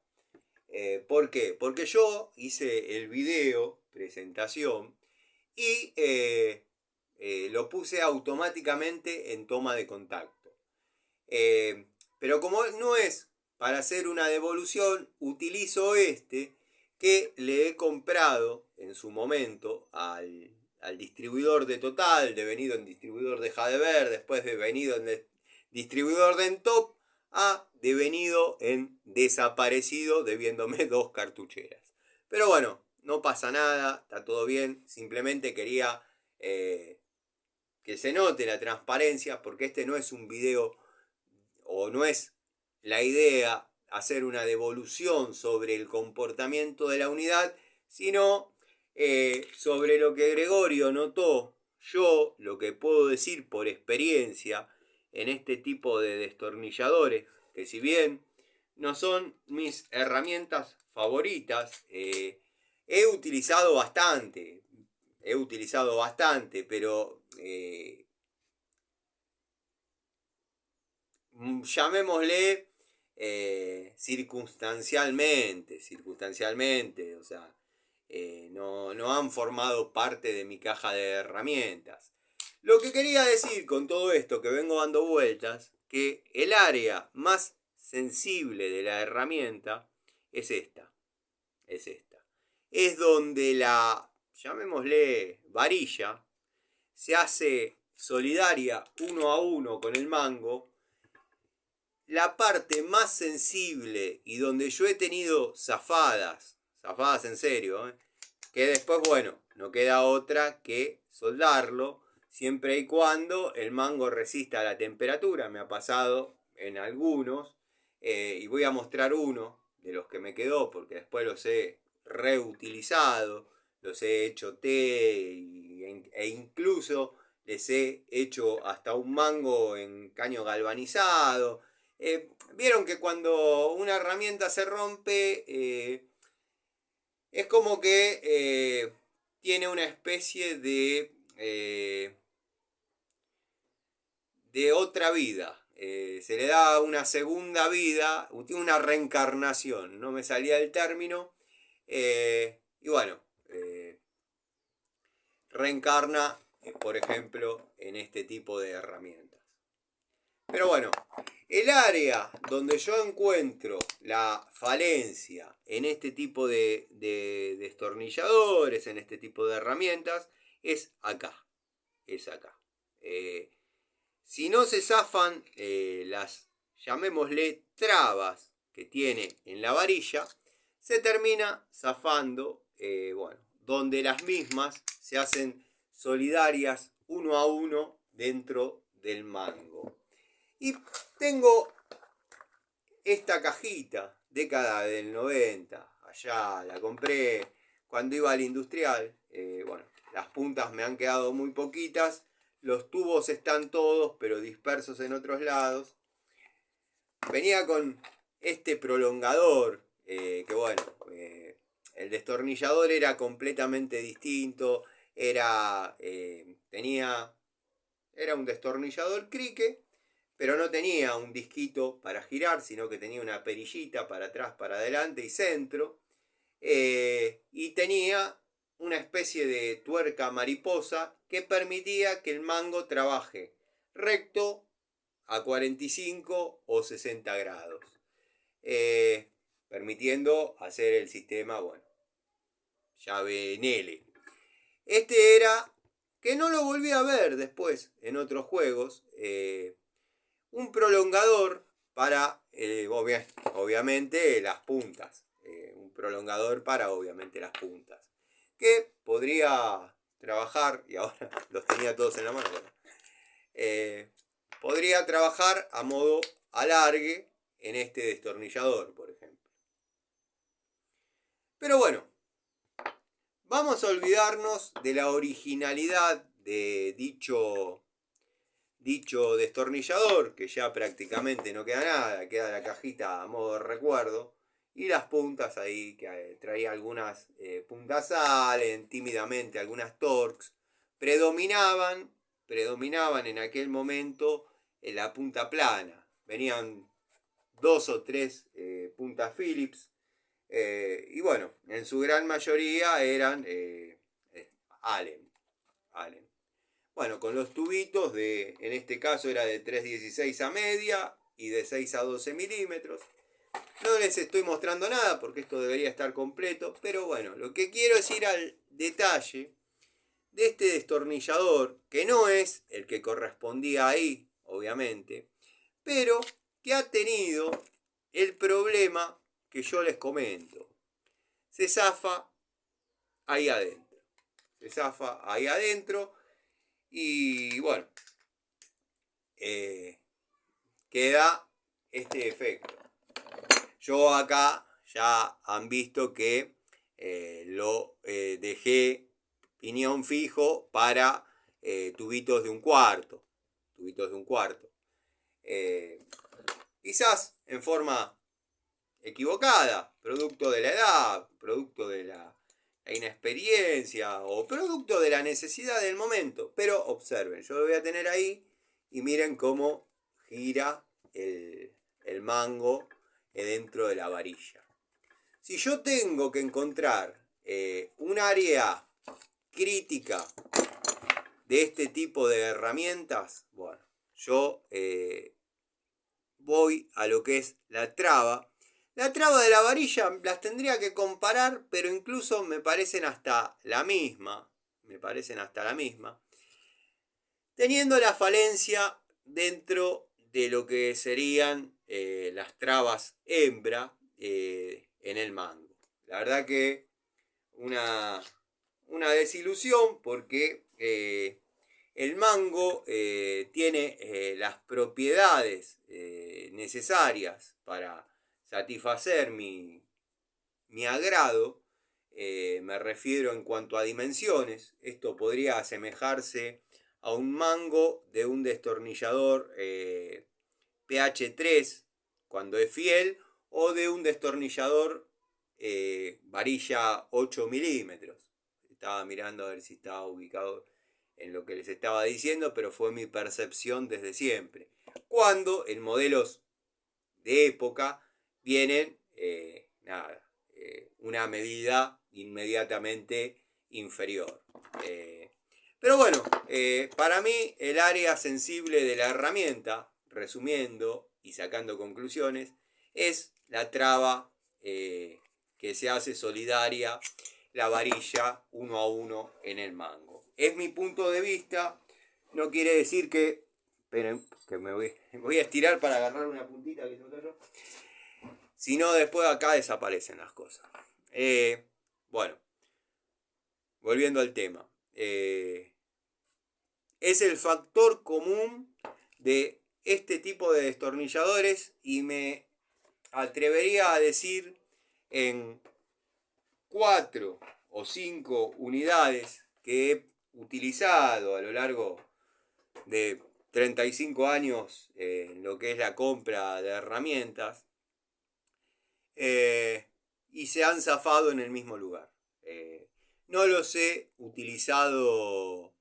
¿Por qué? Porque yo hice el video presentación y lo puse automáticamente en toma de contacto. Pero como no es para hacer una devolución, utilizo este que le he comprado en su momento al distribuidor de Total, devenido en distribuidor de Jadever, después devenido en distribuidor de Entop, a devenido en desaparecido, debiéndome 2 cartucheras. Pero bueno, no pasa nada, está todo bien, simplemente quería que se note la transparencia, porque este no es un video, o no es la idea hacer una devolución sobre el comportamiento de la unidad, sino sobre lo que Gregorio notó. Yo lo que puedo decir por experiencia en este tipo de destornilladores, que si bien no son mis herramientas favoritas, he utilizado bastante, pero llamémosle circunstancialmente, o sea, no han formado parte de mi caja de herramientas. Lo que quería decir con todo esto que vengo dando vueltas, que el área más sensible de la herramienta es esta. Es donde la, llamémosle, varilla, se hace solidaria uno a uno con el mango. La parte más sensible y donde yo he tenido zafadas en serio, que después, bueno, no queda otra que soldarlo, siempre y cuando el mango resista a la temperatura. Me ha pasado en algunos, y voy a mostrar uno de los que me quedó, porque después los he reutilizado, los he hecho té, e incluso les he hecho hasta un mango en caño galvanizado. Vieron que cuando una herramienta se rompe, es como que tiene una especie de de otra vida. Se le da una segunda vida, una reencarnación, no me salía el término. Y bueno, reencarna, por ejemplo, en este tipo de herramientas. Pero bueno, el área donde yo encuentro la falencia en este tipo de destornilladores, en este tipo de herramientas, es acá. Es acá. Si no se zafan las, llamémosle, trabas que tiene en la varilla, se termina zafando, bueno, donde las mismas se hacen solidarias uno a uno dentro del mango. Y tengo esta cajita, década del 90, allá la compré cuando iba al industrial. Bueno, las puntas me han quedado muy poquitas, los tubos están todos, pero dispersos en otros lados. Venía con este prolongador, que bueno, el destornillador era completamente distinto, era un destornillador crique, pero no tenía un disquito para girar, sino que tenía una perillita para atrás, para adelante y centro. Y tenía una especie de tuerca mariposa que permitía que el mango trabaje recto a 45 o 60 grados. Permitiendo hacer el sistema, bueno, llave en L. Este era, que no lo volví a ver después en otros juegos, un prolongador para, obviamente, las puntas. Un prolongador para, obviamente, las puntas. Que podría trabajar, y ahora los tenía todos en la mano, podría trabajar a modo alargue en este destornillador, por ejemplo. Pero bueno, vamos a olvidarnos de la originalidad de dicho destornillador, que ya prácticamente no queda nada, queda la cajita a modo de recuerdo, y las puntas ahí, que traía algunas puntas salen tímidamente, algunas Torx, predominaban en aquel momento la punta plana, venían 2 o 3 puntas Phillips, y bueno, en su gran mayoría eran Allen. Bueno, con los tubitos en este caso era de 3,16 a media y de 6 a 12 milímetros. No les estoy mostrando nada porque esto debería estar completo, pero bueno, lo que quiero es ir al detalle de este destornillador, que no es el que correspondía ahí, obviamente, pero que ha tenido el problema que yo les comento. Se zafa ahí adentro. Y bueno, queda este efecto. Yo acá ya han visto que lo dejé piñón fijo para tubitos de un cuarto. Quizás en forma equivocada, producto de la edad, producto de la inexperiencia o producto de la necesidad del momento. Pero observen, yo lo voy a tener ahí y miren cómo gira el mango dentro de la varilla. Si yo tengo que encontrar un área crítica de este tipo de herramientas, bueno, yo voy a lo que es la traba. La traba de la varilla las tendría que comparar, pero incluso me parecen hasta la misma. Teniendo la falencia dentro de lo que serían las trabas hembra en el mango. La verdad que una desilusión porque el mango tiene las propiedades necesarias para satisfacer mi agrado. Me refiero en cuanto a dimensiones. Esto podría asemejarse a un mango de un destornillador pH 3 cuando es fiel, o de un destornillador varilla 8 milímetros. Estaba mirando a ver si estaba ubicado en lo que les estaba diciendo, pero fue mi percepción desde siempre. Cuando en modelos de época vienen, una medida inmediatamente inferior. Pero bueno, para mí el área sensible de la herramienta, resumiendo y sacando conclusiones, es la traba que se hace solidaria, la varilla 1 a 1 en el mango. Es mi punto de vista, no quiere decir que... Esperen, que me voy a estirar para agarrar una puntita que se me cayó. Si no, después acá desaparecen las cosas. Bueno, volviendo al tema. Es el factor común de este tipo de destornilladores y me atrevería a decir en 4 o 5 unidades que he utilizado a lo largo de 35 años en lo que es la compra de herramientas, y se han zafado en el mismo lugar. No los he utilizado.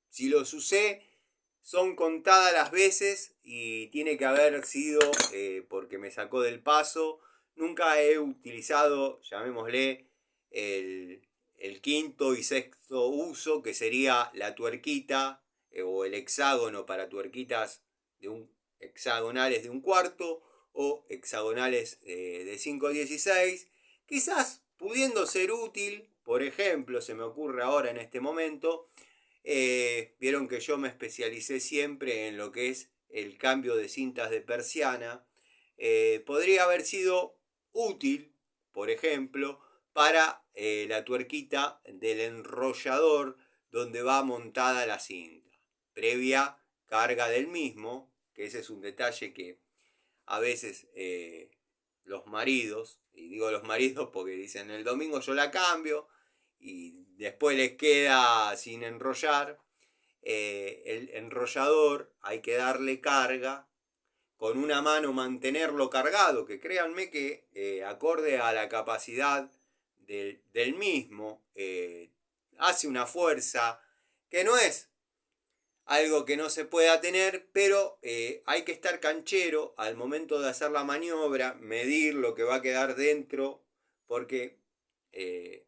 Si los usé, son contadas las veces y tiene que haber sido porque me sacó del paso. Nunca he utilizado, llamémosle, el quinto y sexto uso, que sería la tuerquita o el hexágono para tuerquitas hexagonales de 1/4 o hexagonales de 5/16. Quizás pudiendo ser útil, por ejemplo, se me ocurre ahora en este momento, vieron que yo me especialicé siempre en lo que es el cambio de cintas de persiana. Podría haber sido útil, por ejemplo, para la tuerquita del enrollador donde va montada la cinta, previa carga del mismo, que ese es un detalle que a veces los maridos, y digo los maridos porque dicen el domingo yo la cambio, y después les queda sin enrollar. El enrollador hay que darle carga, con una mano mantenerlo cargado, que créanme que acorde a la capacidad del mismo, hace una fuerza que no es algo que no se pueda tener, pero hay que estar canchero al momento de hacer la maniobra, medir lo que va a quedar dentro, porque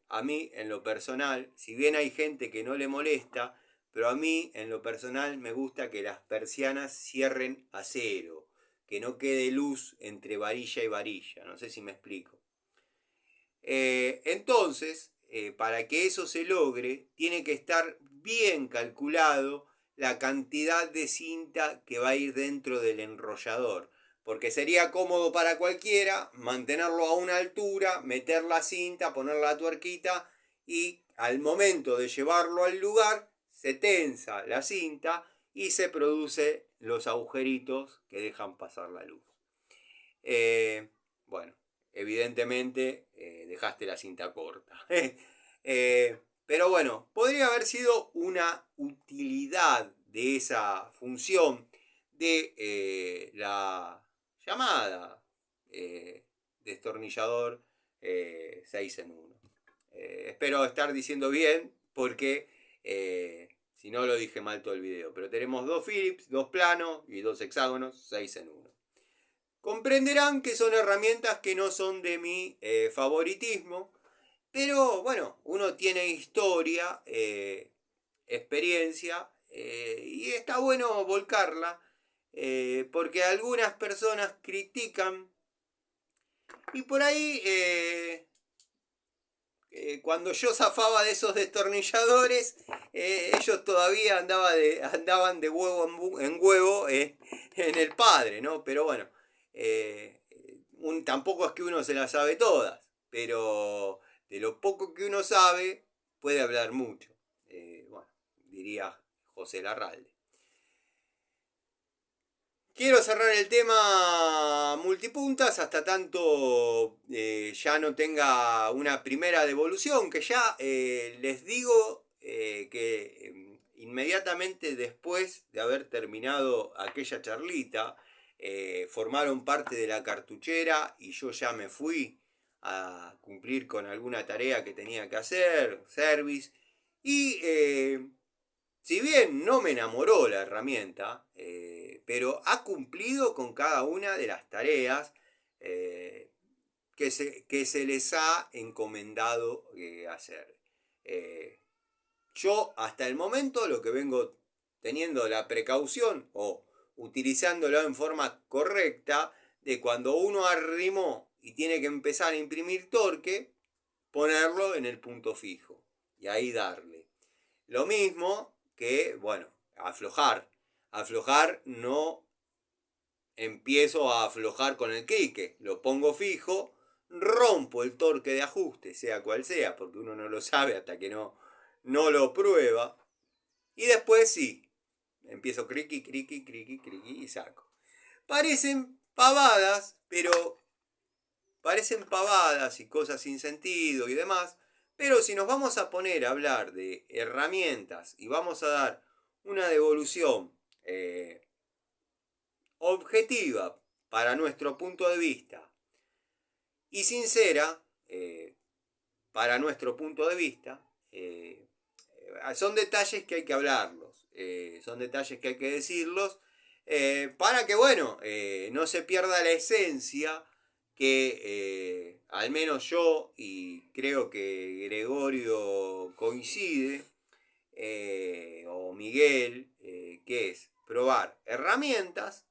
a mí en lo personal, si bien hay gente que no le molesta, pero a mí en lo personal me gusta que las persianas cierren a cero, que no quede luz entre varilla y varilla, no sé si me explico. Entonces, para que eso se logre, tiene que estar bien calculado la cantidad de cinta que va a ir dentro del enrollador. Porque sería cómodo para cualquiera mantenerlo a una altura, meter la cinta, poner la tuerquita y al momento de llevarlo al lugar se tensa la cinta y se produce los agujeritos que dejan pasar la luz. Bueno, evidentemente dejaste la cinta corta. Pero bueno, podría haber sido una utilidad de esa función de la llamada destornillador 6 en 1. Espero estar diciendo bien porque si no lo dije mal todo el video. Pero tenemos 2 Phillips, 2 planos y 2 hexágonos 6 en 1. Comprenderán que son herramientas que no son de mi favoritismo, pero bueno, uno tiene historia, experiencia, y está bueno volcarla, porque algunas personas critican y por ahí cuando yo zafaba de esos destornilladores, ellos todavía andaban de huevo en huevo en el padre, ¿no? Pero bueno, tampoco es que uno se las sabe todas, pero de lo poco que uno sabe, puede hablar mucho. Bueno, diría José Larralde. Quiero cerrar el tema multipuntas hasta tanto ya no tenga una primera devolución, que ya les digo que inmediatamente después de haber terminado aquella charlita, formaron parte de la cartuchera y yo ya me fui a cumplir con alguna tarea que tenía que hacer, service, Y si bien no me enamoró la herramienta, pero ha cumplido con cada una de las tareas que se les ha encomendado hacer. Yo hasta el momento lo que vengo teniendo la precaución o utilizándolo en forma correcta de cuando uno arrimó y tiene que empezar a imprimir torque, ponerlo en el punto fijo y ahí darle. Lo mismo que, bueno, aflojar. Aflojar no empiezo a aflojar con el crique, lo pongo fijo, rompo el torque de ajuste, sea cual sea, porque uno no lo sabe hasta que no lo prueba. Y después sí, empiezo criqui, criqui, criqui, criqui y saco. Parecen pavadas, pero parecen pavadas y cosas sin sentido y demás, pero si nos vamos a poner a hablar de herramientas y vamos a dar una devolución objetiva para nuestro punto de vista y sincera para nuestro punto de vista, son detalles que hay que hablarlos, son detalles que hay que decirlos para que, bueno, no se pierda la esencia que al menos yo y creo que Gregorio coincide, o Miguel, que es probar herramientas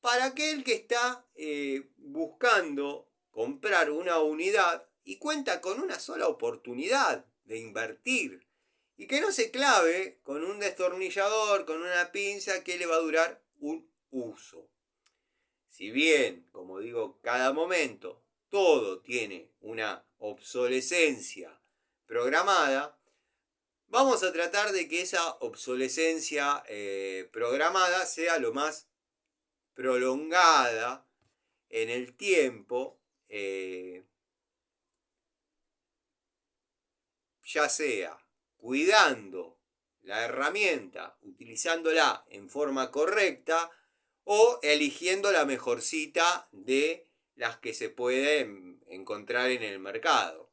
para aquel que está buscando comprar una unidad y cuenta con una sola oportunidad de invertir y que no se clave con un destornillador, con una pinza que le va a durar un uso. Si bien, como digo, cada momento todo tiene una obsolescencia programada, vamos a tratar de que esa obsolescencia programada sea lo más prolongada en el tiempo, ya sea cuidando la herramienta, utilizándola en forma correcta o eligiendo la mejorcita de las que se pueden encontrar en el mercado.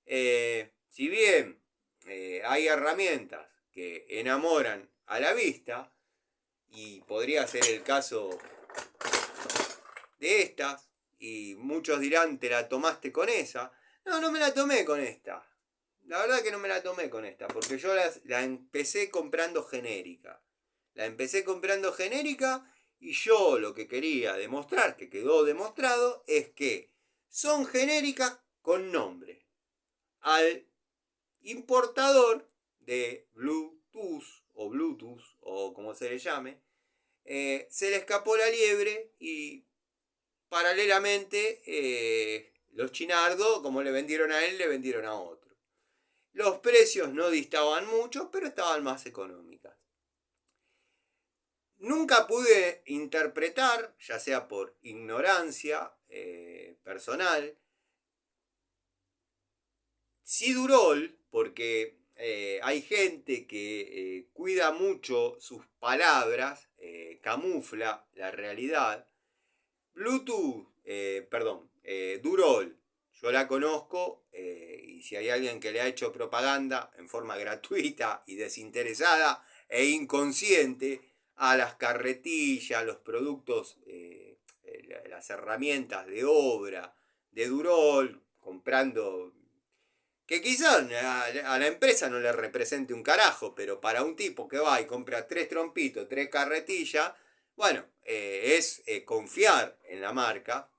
Si bien hay herramientas que enamoran a la vista, y podría ser el caso de estas, y muchos dirán, ¿te la tomaste con esa? No, no me la tomé con esta. La verdad que no me la tomé con esta, porque yo la empecé comprando genérica. La empecé comprando genérica y yo lo que quería demostrar, que quedó demostrado, es que son genéricas con nombre. Al importador de Bluetooth o como se le llame, se le escapó la liebre y paralelamente los chinardos, como le vendieron a él, le vendieron a otro. Los precios no distaban mucho, pero estaban más económicas. Nunca pude interpretar, ya sea por ignorancia personal, si Durol, porque hay gente que cuida mucho sus palabras, camufla la realidad. Bluetooth, Durol, yo la conozco y si hay alguien que le ha hecho propaganda en forma gratuita y desinteresada e inconsciente a las carretillas, los productos, las herramientas de obra de Durol, comprando, que quizás a la empresa no le represente un carajo, pero para un tipo que va y compra 3 trompitos, 3 carretillas, bueno, es confiar en la marca.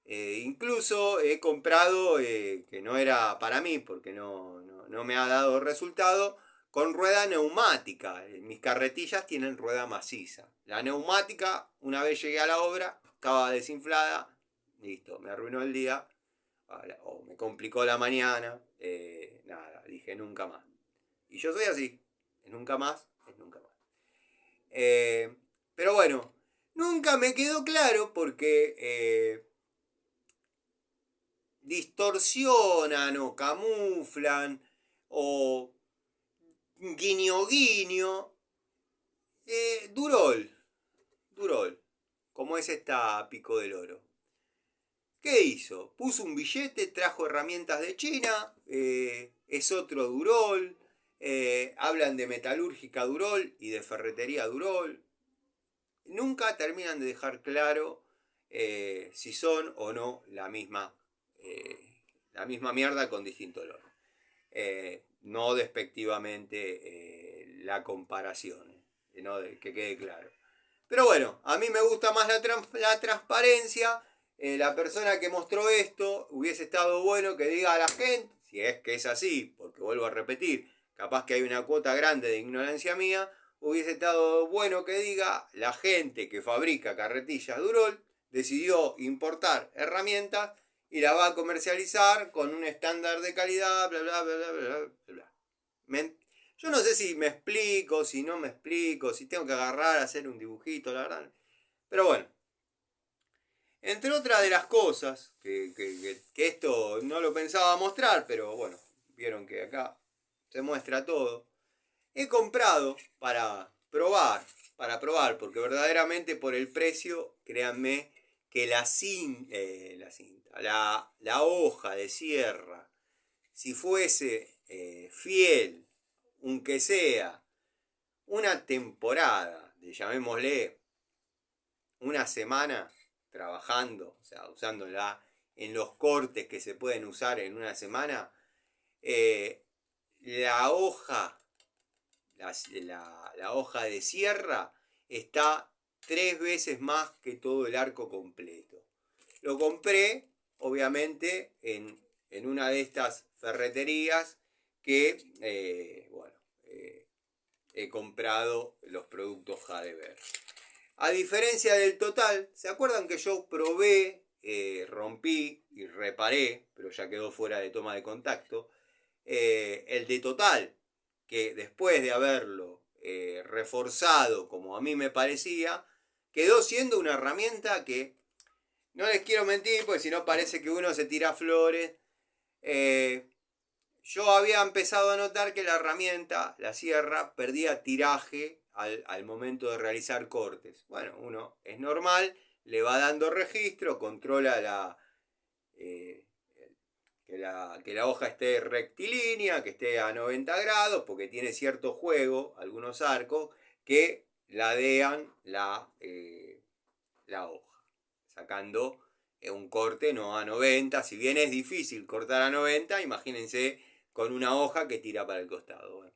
Incluso he comprado, que no era para mí, porque no me ha dado resultado, con rueda neumática. Mis carretillas tienen rueda maciza. La neumática, una vez llegué a la obra, estaba desinflada, listo, me arruinó el día, o me complicó la mañana, nada, dije nunca más. Y yo soy así, nunca más, es nunca más. Pero bueno, nunca me quedó claro porque distorsionan o camuflan o guiño guiño. Durol, como es esta Pico del Oro. ¿Qué hizo? Puso un billete, trajo herramientas de China, es otro Durol, hablan de metalúrgica Durol y de ferretería Durol. Nunca terminan de dejar claro si son o no la misma mierda con distinto olor. No despectivamente la comparación, ¿no? Que quede claro. Pero bueno, a mí me gusta más la transparencia. La persona que mostró esto hubiese estado bueno que diga a la gente, si es que es así, porque vuelvo a repetir, capaz que hay una cuota grande de ignorancia mía, hubiese estado bueno que diga la gente que fabrica carretillas Durol decidió importar herramientas y la va a comercializar con un estándar de calidad, bla, bla, bla, bla, bla, bla. Yo no sé si me explico, si no me explico, si tengo que agarrar, hacer un dibujito, la verdad. Pero bueno, entre otras de las cosas, que esto no lo pensaba mostrar, pero bueno, vieron que acá se muestra todo. He comprado para probar, porque verdaderamente por el precio, créanme, que la hoja de sierra, si fuese fiel, aunque sea una temporada, de, llamémosle una semana trabajando, o sea, usándola en los cortes que se pueden usar en una semana, la hoja, la hoja de sierra está 3 veces más que todo el arco completo. Lo compré, obviamente, en una de estas ferreterías que, bueno, he comprado los productos Jadever. A diferencia del Total, ¿se acuerdan que yo probé, rompí y reparé, pero ya quedó fuera de toma de contacto, el de Total, que después de haberlo reforzado como a mí me parecía, quedó siendo una herramienta que, no les quiero mentir, porque si no parece que uno se tira flores, yo había empezado a notar que la herramienta, la sierra, perdía tiraje al momento de realizar cortes. Bueno, uno es normal, le va dando registro, controla que la hoja esté rectilínea, que esté a 90 grados, porque tiene cierto juego, algunos arcos, que ladean la hoja, sacando un corte no a 90. Si bien es difícil cortar a 90, imagínense con una hoja que tira para el costado. Bueno,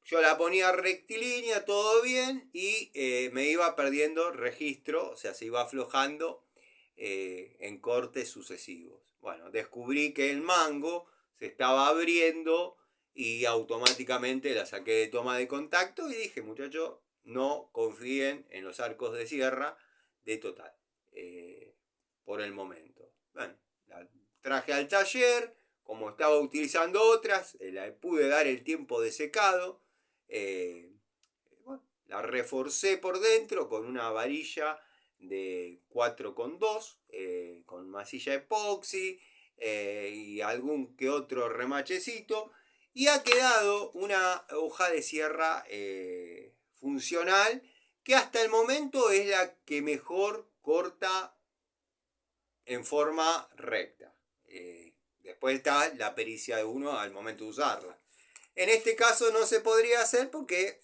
yo la ponía rectilínea, todo bien, y me iba perdiendo registro, o sea, se iba aflojando en cortes sucesivos. Bueno, descubrí que el mango se estaba abriendo y automáticamente la saqué de toma de contacto y dije, muchachos, no confíen en los arcos de sierra de Total, por el momento. Bueno, la traje al taller, como estaba utilizando otras, la pude dar el tiempo de secado. Bueno, la reforcé por dentro con una varilla de 4,2 con masilla epoxi y algún que otro remachecito. Y ha quedado una hoja de sierra funcional que hasta el momento es la que mejor corta en forma recta. Después está la pericia de uno al momento de usarla. En este caso no se podría hacer porque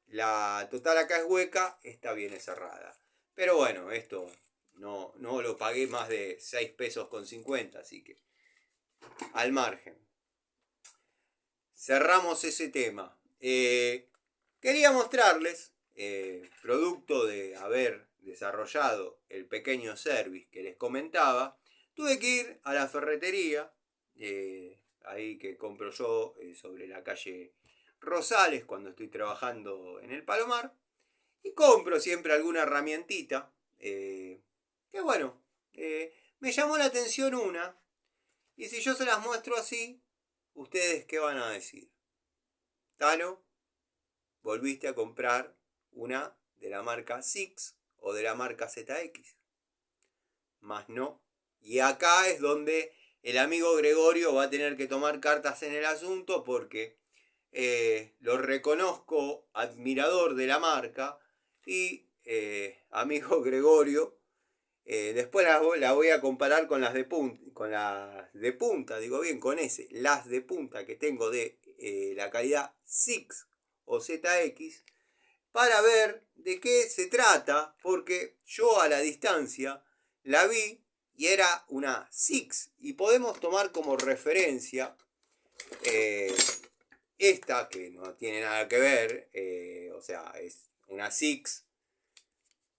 la Total acá es hueca, esta viene cerrada. Pero bueno, esto no lo pagué más de 6 pesos con 50, así que al margen. Cerramos ese tema. Quería mostrarles, producto de haber desarrollado el pequeño service que les comentaba, tuve que ir a la ferretería, ahí que compro yo sobre la calle Rosales cuando estoy trabajando en el Palomar, y compro siempre alguna herramientita, que bueno, me llamó la atención una, y si yo se las muestro así, ¿ustedes qué van a decir? Tano, volviste a comprar una de la marca Six o de la marca ZX. Más no. Y acá es donde el amigo Gregorio va a tener que tomar cartas en el asunto porque lo reconozco admirador de la marca y amigo Gregorio, Después la voy a comparar con las de punta, digo bien, con ese, las de punta que tengo de la calidad Six o ZX, para ver de qué se trata, porque yo a la distancia la vi y era una Six, y podemos tomar como referencia esta, que no tiene nada que ver, o sea, es una Six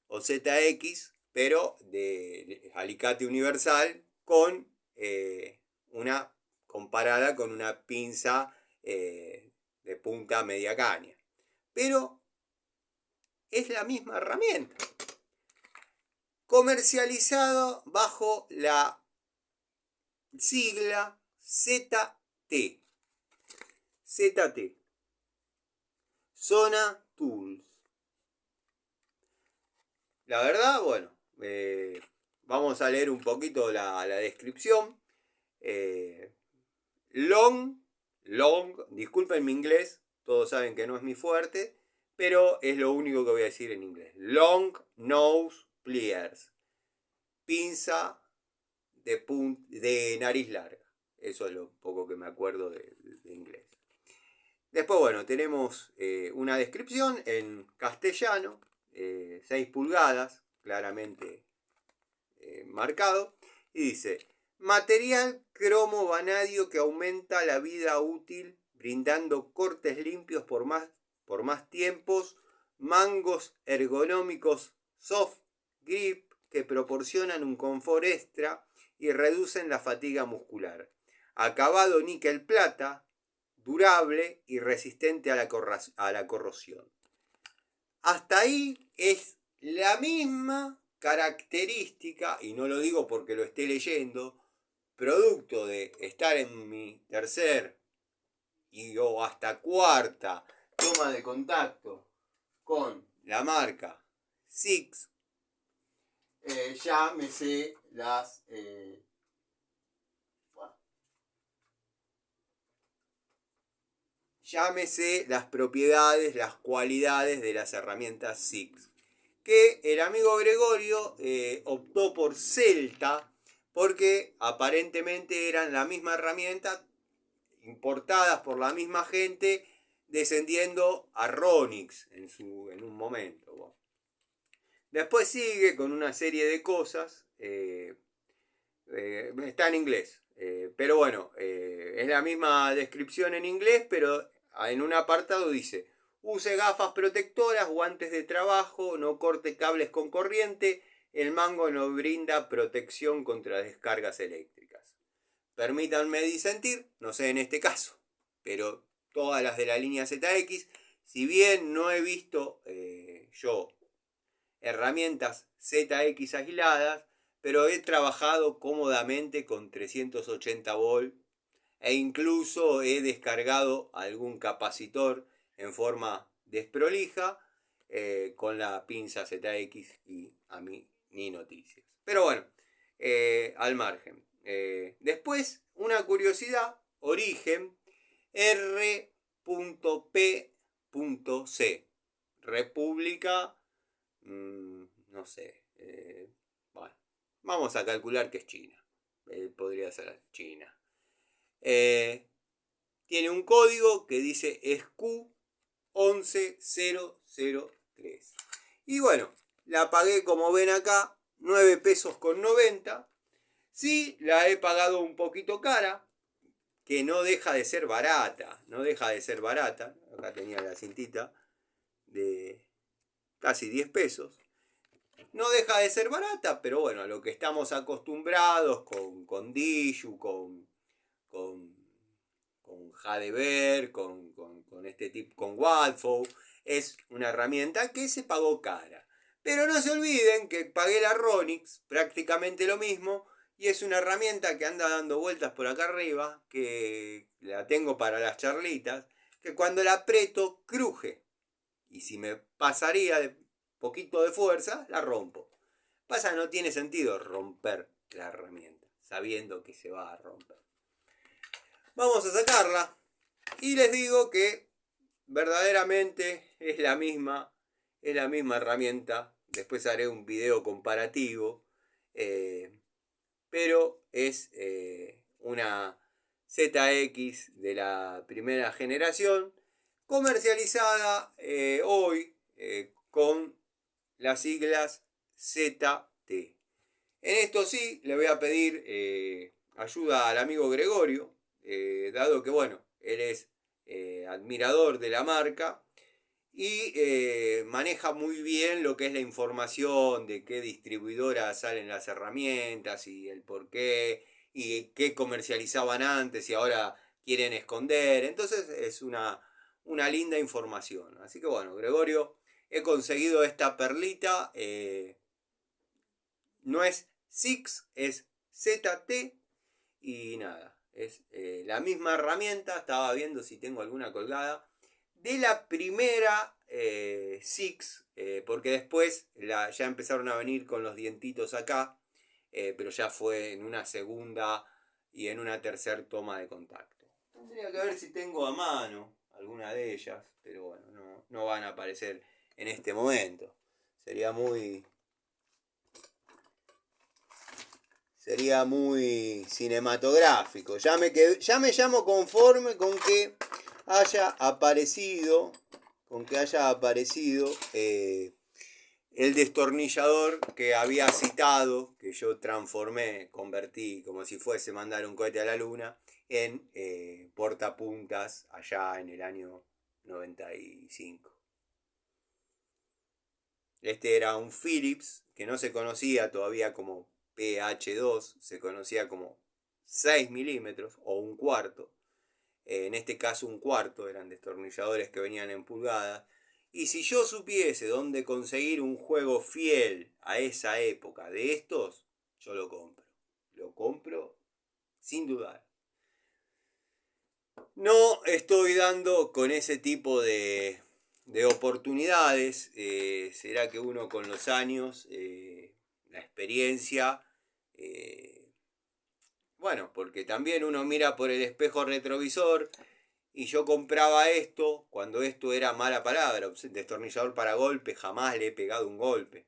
o ZX, pero de alicate universal, con una comparada con una pinza de punta media caña. Pero es la misma herramienta, comercializado bajo la sigla ZT. ZT. Zona Tools. La verdad, bueno, vamos a leer un poquito la descripción. Long, disculpen mi inglés, todos saben que no es mi fuerte, pero es lo único que voy a decir en inglés. Long nose pliers. Pinza de nariz larga. Eso es lo poco que me acuerdo de inglés. Después, bueno, tenemos una descripción en castellano, 6 pulgadas, claramente marcado, y dice: material cromo vanadio que aumenta la vida útil, brindando cortes limpios por más tiempos, mangos ergonómicos soft grip que proporcionan un confort extra y reducen la fatiga muscular. Acabado níquel plata, durable y resistente a la corrosión. Hasta ahí es la misma característica, y no lo digo porque lo esté leyendo, producto de estar en mi tercer o hasta cuarta toma de contacto con la marca Six, ya me sé las propiedades, las cualidades de las herramientas Six. Que el amigo Gregorio optó por Celta porque aparentemente eran la misma herramienta, importadas por la misma gente, descendiendo a Ronix en un momento. Bueno. Después sigue con una serie de cosas. Está en inglés. Pero bueno, es la misma descripción en inglés, pero en un apartado dice: use gafas protectoras, guantes de trabajo, no corte cables con corriente, el mango no brinda protección contra descargas eléctricas. Permítanme disentir, no sé en este caso, pero todas las de la línea ZX, si bien no he visto yo herramientas ZX aisladas, pero he trabajado cómodamente con 380 volt e incluso he descargado algún capacitor en forma desprolija con la pinza ZX, y a mí ni noticias. Pero bueno, al margen. Después, una curiosidad: origen R.P.C. República, no sé, bueno, vamos a calcular que es China. Podría ser China. Tiene un código que dice SQ11003. Y bueno, la pagué, como ven acá, 9 pesos con 90. Sí, la he pagado un poquito cara, que no deja de ser barata. No deja de ser barata. Acá tenía la cintita de casi 10 pesos. No deja de ser barata, pero bueno, a lo que estamos acostumbrados con Diju, con Jadever, con este tipo, con Wadfo, es una herramienta que se pagó cara. Pero no se olviden que pagué la Ronix, prácticamente lo mismo, y es una herramienta que anda dando vueltas por acá arriba, que la tengo para las charlitas, que cuando la aprieto cruje. Y si me pasaría de poquito de fuerza, la rompo. Pasa, no tiene sentido romper la herramienta, sabiendo que se va a romper. Vamos a sacarla y les digo que verdaderamente es la misma herramienta. Después haré un video comparativo. pero es una ZX de la primera generación, comercializada hoy con las siglas ZT. En esto sí, le voy a pedir ayuda al amigo Gregorio, dado que, bueno, él es admirador de la marca y maneja muy bien lo que es la información de qué distribuidora salen las herramientas y el por qué y qué comercializaban antes y ahora quieren esconder. Entonces es una linda información. Así que bueno, Gregorio, he conseguido esta perlita. No es Six, es ZT y nada. Es la misma herramienta. Estaba viendo si tengo alguna colgada de la primera Six, porque después ya empezaron a venir con los dientitos acá, pero ya fue en una segunda y en una tercera toma de contacto. Tendría que ver si tengo a mano alguna de ellas, pero bueno, no van a aparecer en este momento. Sería muy cinematográfico. Ya me llamo conforme con que haya aparecido, el destornillador que había citado, que yo convertí como si fuese mandar un cohete a la luna, en portapuntas allá en el año 95. Este era un Philips que no se conocía todavía como PH2, se conocía como 6 milímetros o un cuarto. En este caso un cuarto, eran destornilladores que venían en pulgadas. Y si yo supiese dónde conseguir un juego fiel a esa época de estos, yo lo compro. Lo compro sin dudar. No estoy dando con ese tipo de oportunidades. Será que uno con los años, la experiencia, bueno, porque también uno mira por el espejo retrovisor y yo compraba esto cuando esto era mala palabra, destornillador para golpe, jamás le he pegado un golpe.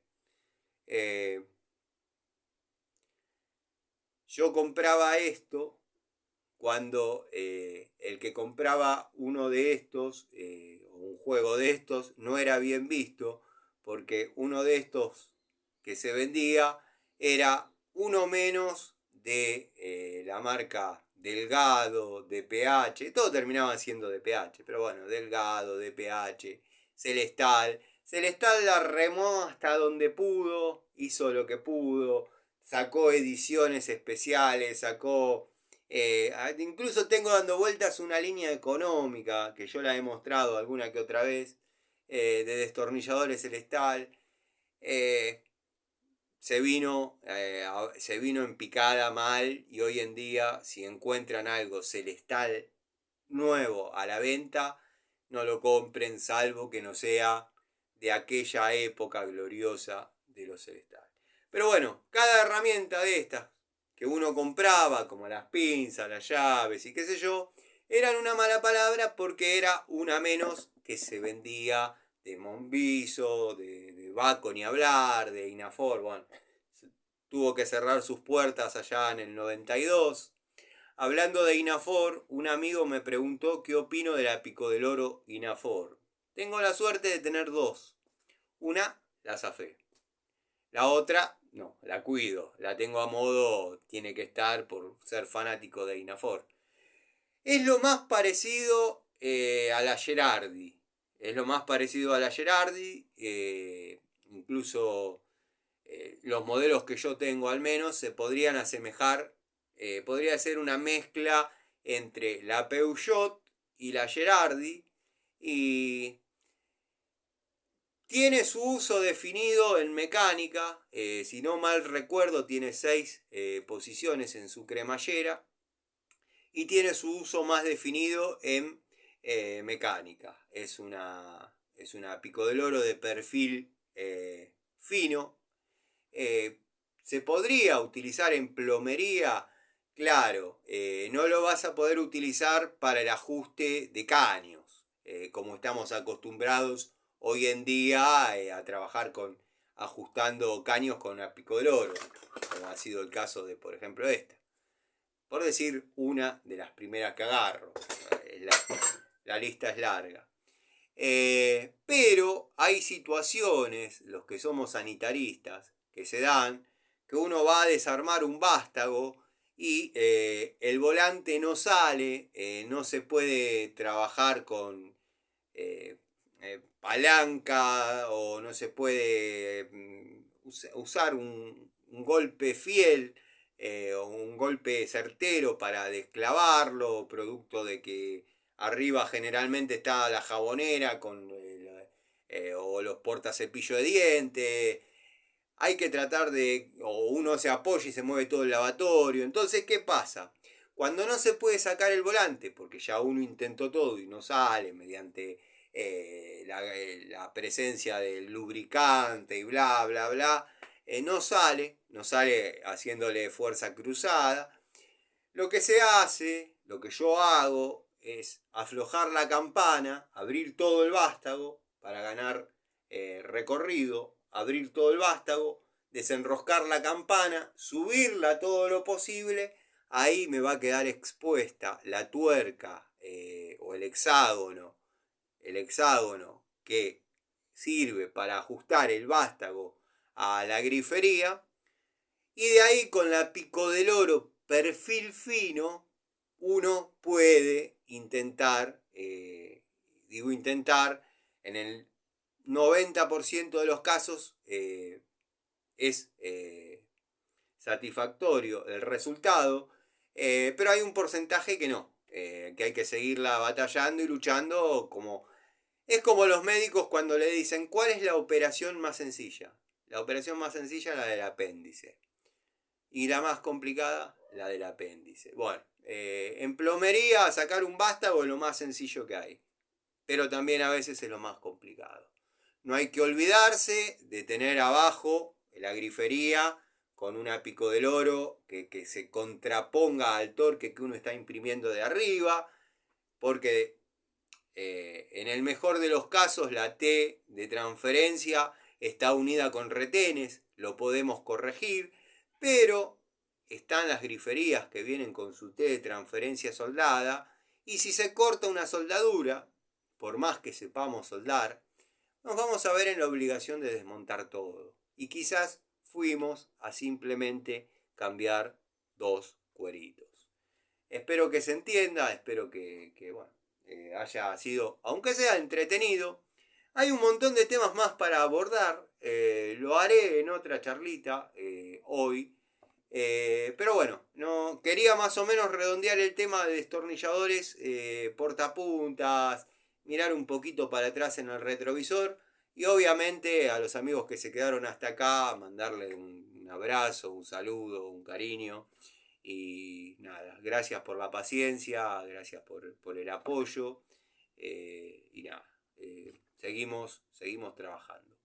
Yo compraba esto cuando el que compraba uno de estos, o un juego de estos, no era bien visto, porque uno de estos que se vendía era uno menos de la marca Delgado, DPH, todo terminaba siendo DPH, pero bueno, Delgado, DPH, Celestal. Celestal la remó hasta donde pudo, hizo lo que pudo, sacó ediciones especiales, incluso tengo dando vueltas una línea económica, que yo la he mostrado alguna que otra vez, de destornilladores Celestal. Se vino en picada mal y hoy en día si encuentran algo Celestal nuevo a la venta, no lo compren salvo que no sea de aquella época gloriosa de los Celestal. Pero bueno, cada herramienta de estas que uno compraba, como las pinzas, las llaves y qué sé yo, eran una mala palabra porque era una menos que se vendía de Monviso, de Baco ni hablar, de Inafor. Bueno, tuvo que cerrar sus puertas allá en el 92. Hablando de Inafor, un amigo me preguntó qué opino de la Pico del Oro Inafor. Tengo la suerte de tener dos. Una la zafé. La otra, no, la cuido. La tengo a modo, tiene que estar por ser fanático de Inafor. Es lo más parecido a la Gerardi. Es lo más parecido a la Gerardi. Incluso los modelos que yo tengo al menos se podrían asemejar. Podría ser una mezcla entre la Peugeot y la Gerardi. Y tiene su uso definido en mecánica. Si no mal recuerdo, tiene 6 posiciones en su cremallera. Y tiene su uso más definido en mecánica. Es una Pico del Oro de perfil fino. Se podría utilizar en plomería, claro, no lo vas a poder utilizar para el ajuste de caños, como estamos acostumbrados hoy en día a trabajar ajustando caños con una Pico del Oro. como ha sido el caso de, por ejemplo, esta. Por decir una de las primeras que agarro. La lista es larga. Pero hay situaciones, los que somos sanitaristas, que se dan, que uno va a desarmar un vástago y el volante no sale, no se puede trabajar con palanca o no se puede usar un golpe fiel o un golpe certero para desclavarlo, producto de que arriba generalmente está la jabonera con o los portacepillos de dientes. Hay que tratar de, o uno se apoya y se mueve todo el lavatorio. Entonces, ¿qué pasa? Cuando no se puede sacar el volante, porque ya uno intentó todo y no sale mediante la presencia del lubricante y bla, bla, bla, no sale haciéndole fuerza cruzada. Lo que se hace, lo que yo hago, es aflojar la campana, abrir todo el vástago para ganar recorrido, abrir todo el vástago, desenroscar la campana, subirla todo lo posible, ahí me va a quedar expuesta la tuerca o el hexágono que sirve para ajustar el vástago a la grifería, y de ahí con la pico del oro perfil fino uno puede intentar, digo intentar, en el 90% de los casos es satisfactorio el resultado, pero hay un porcentaje que no, que hay que seguirla batallando y luchando como... Es como los médicos cuando le dicen, ¿cuál es la operación más sencilla? La operación más sencilla es la del apéndice. Y la más complicada, la del apéndice. Bueno, en plomería sacar un vástago es lo más sencillo que hay. Pero también a veces es lo más complicado. No hay que olvidarse de tener abajo la grifería con una pico del oro que se contraponga al torque que uno está imprimiendo de arriba. Porque en el mejor de los casos la T de transferencia está unida con retenes. Lo podemos corregir. Pero están las griferías que vienen con su T de transferencia soldada, y si se corta una soldadura, por más que sepamos soldar, nos vamos a ver en la obligación de desmontar todo. Y quizás fuimos a simplemente cambiar dos cueritos. Espero que se entienda, espero que bueno, haya sido, aunque sea entretenido. Hay un montón de temas más para abordar. Lo haré en otra charlita hoy. Pero bueno, no, quería más o menos redondear el tema de destornilladores, portapuntas, mirar un poquito para atrás en el retrovisor. Y obviamente a los amigos que se quedaron hasta acá, mandarle un abrazo, un saludo, un cariño. Y nada, gracias por la paciencia, gracias por el apoyo. Y nada, seguimos trabajando.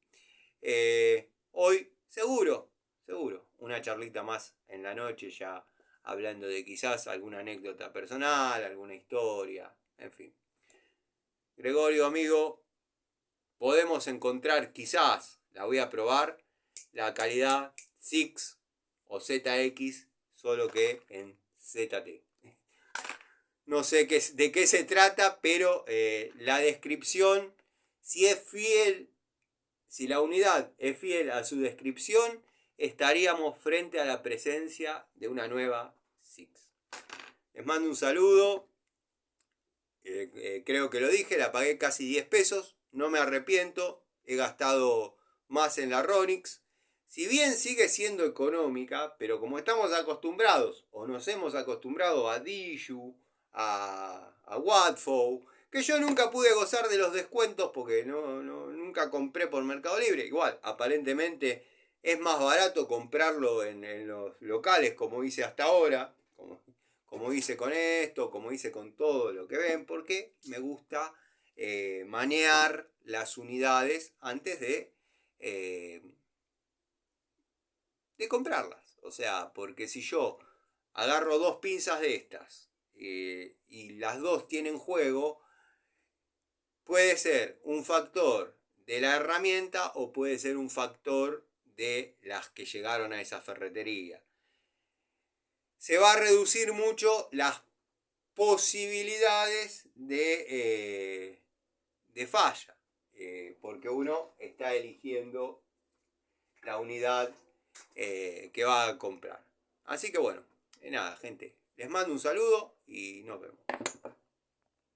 Hoy, seguro, una charlita más en la noche, ya hablando de quizás alguna anécdota personal, alguna historia, en fin. Gregorio, amigo, podemos encontrar quizás, la voy a probar, la calidad Six o ZX, solo que en ZT. No sé de qué se trata, pero la descripción, si es fiel, si la unidad es fiel a su descripción, estaríamos frente a la presencia de una nueva Six. Les mando un saludo. Creo que lo dije, la pagué casi 10 pesos. No me arrepiento. He gastado más en la Ronix. Si bien sigue siendo económica, pero como estamos acostumbrados, o nos hemos acostumbrado a Diju, a Watfow, que yo nunca pude gozar de los descuentos porque nunca compré por Mercado Libre. Igual, aparentemente es más barato comprarlo en los locales, como hice hasta ahora, como hice con esto, como hice con todo lo que ven, porque me gusta manear las unidades antes de comprarlas. O sea, porque si yo agarro dos pinzas de estas y las dos tienen juego, puede ser un factor de la herramienta o puede ser un factor de las que llegaron a esa ferretería. Se va a reducir mucho las posibilidades de falla, porque uno está eligiendo la unidad que va a comprar. Así que bueno, nada, gente, les mando un saludo y nos vemos.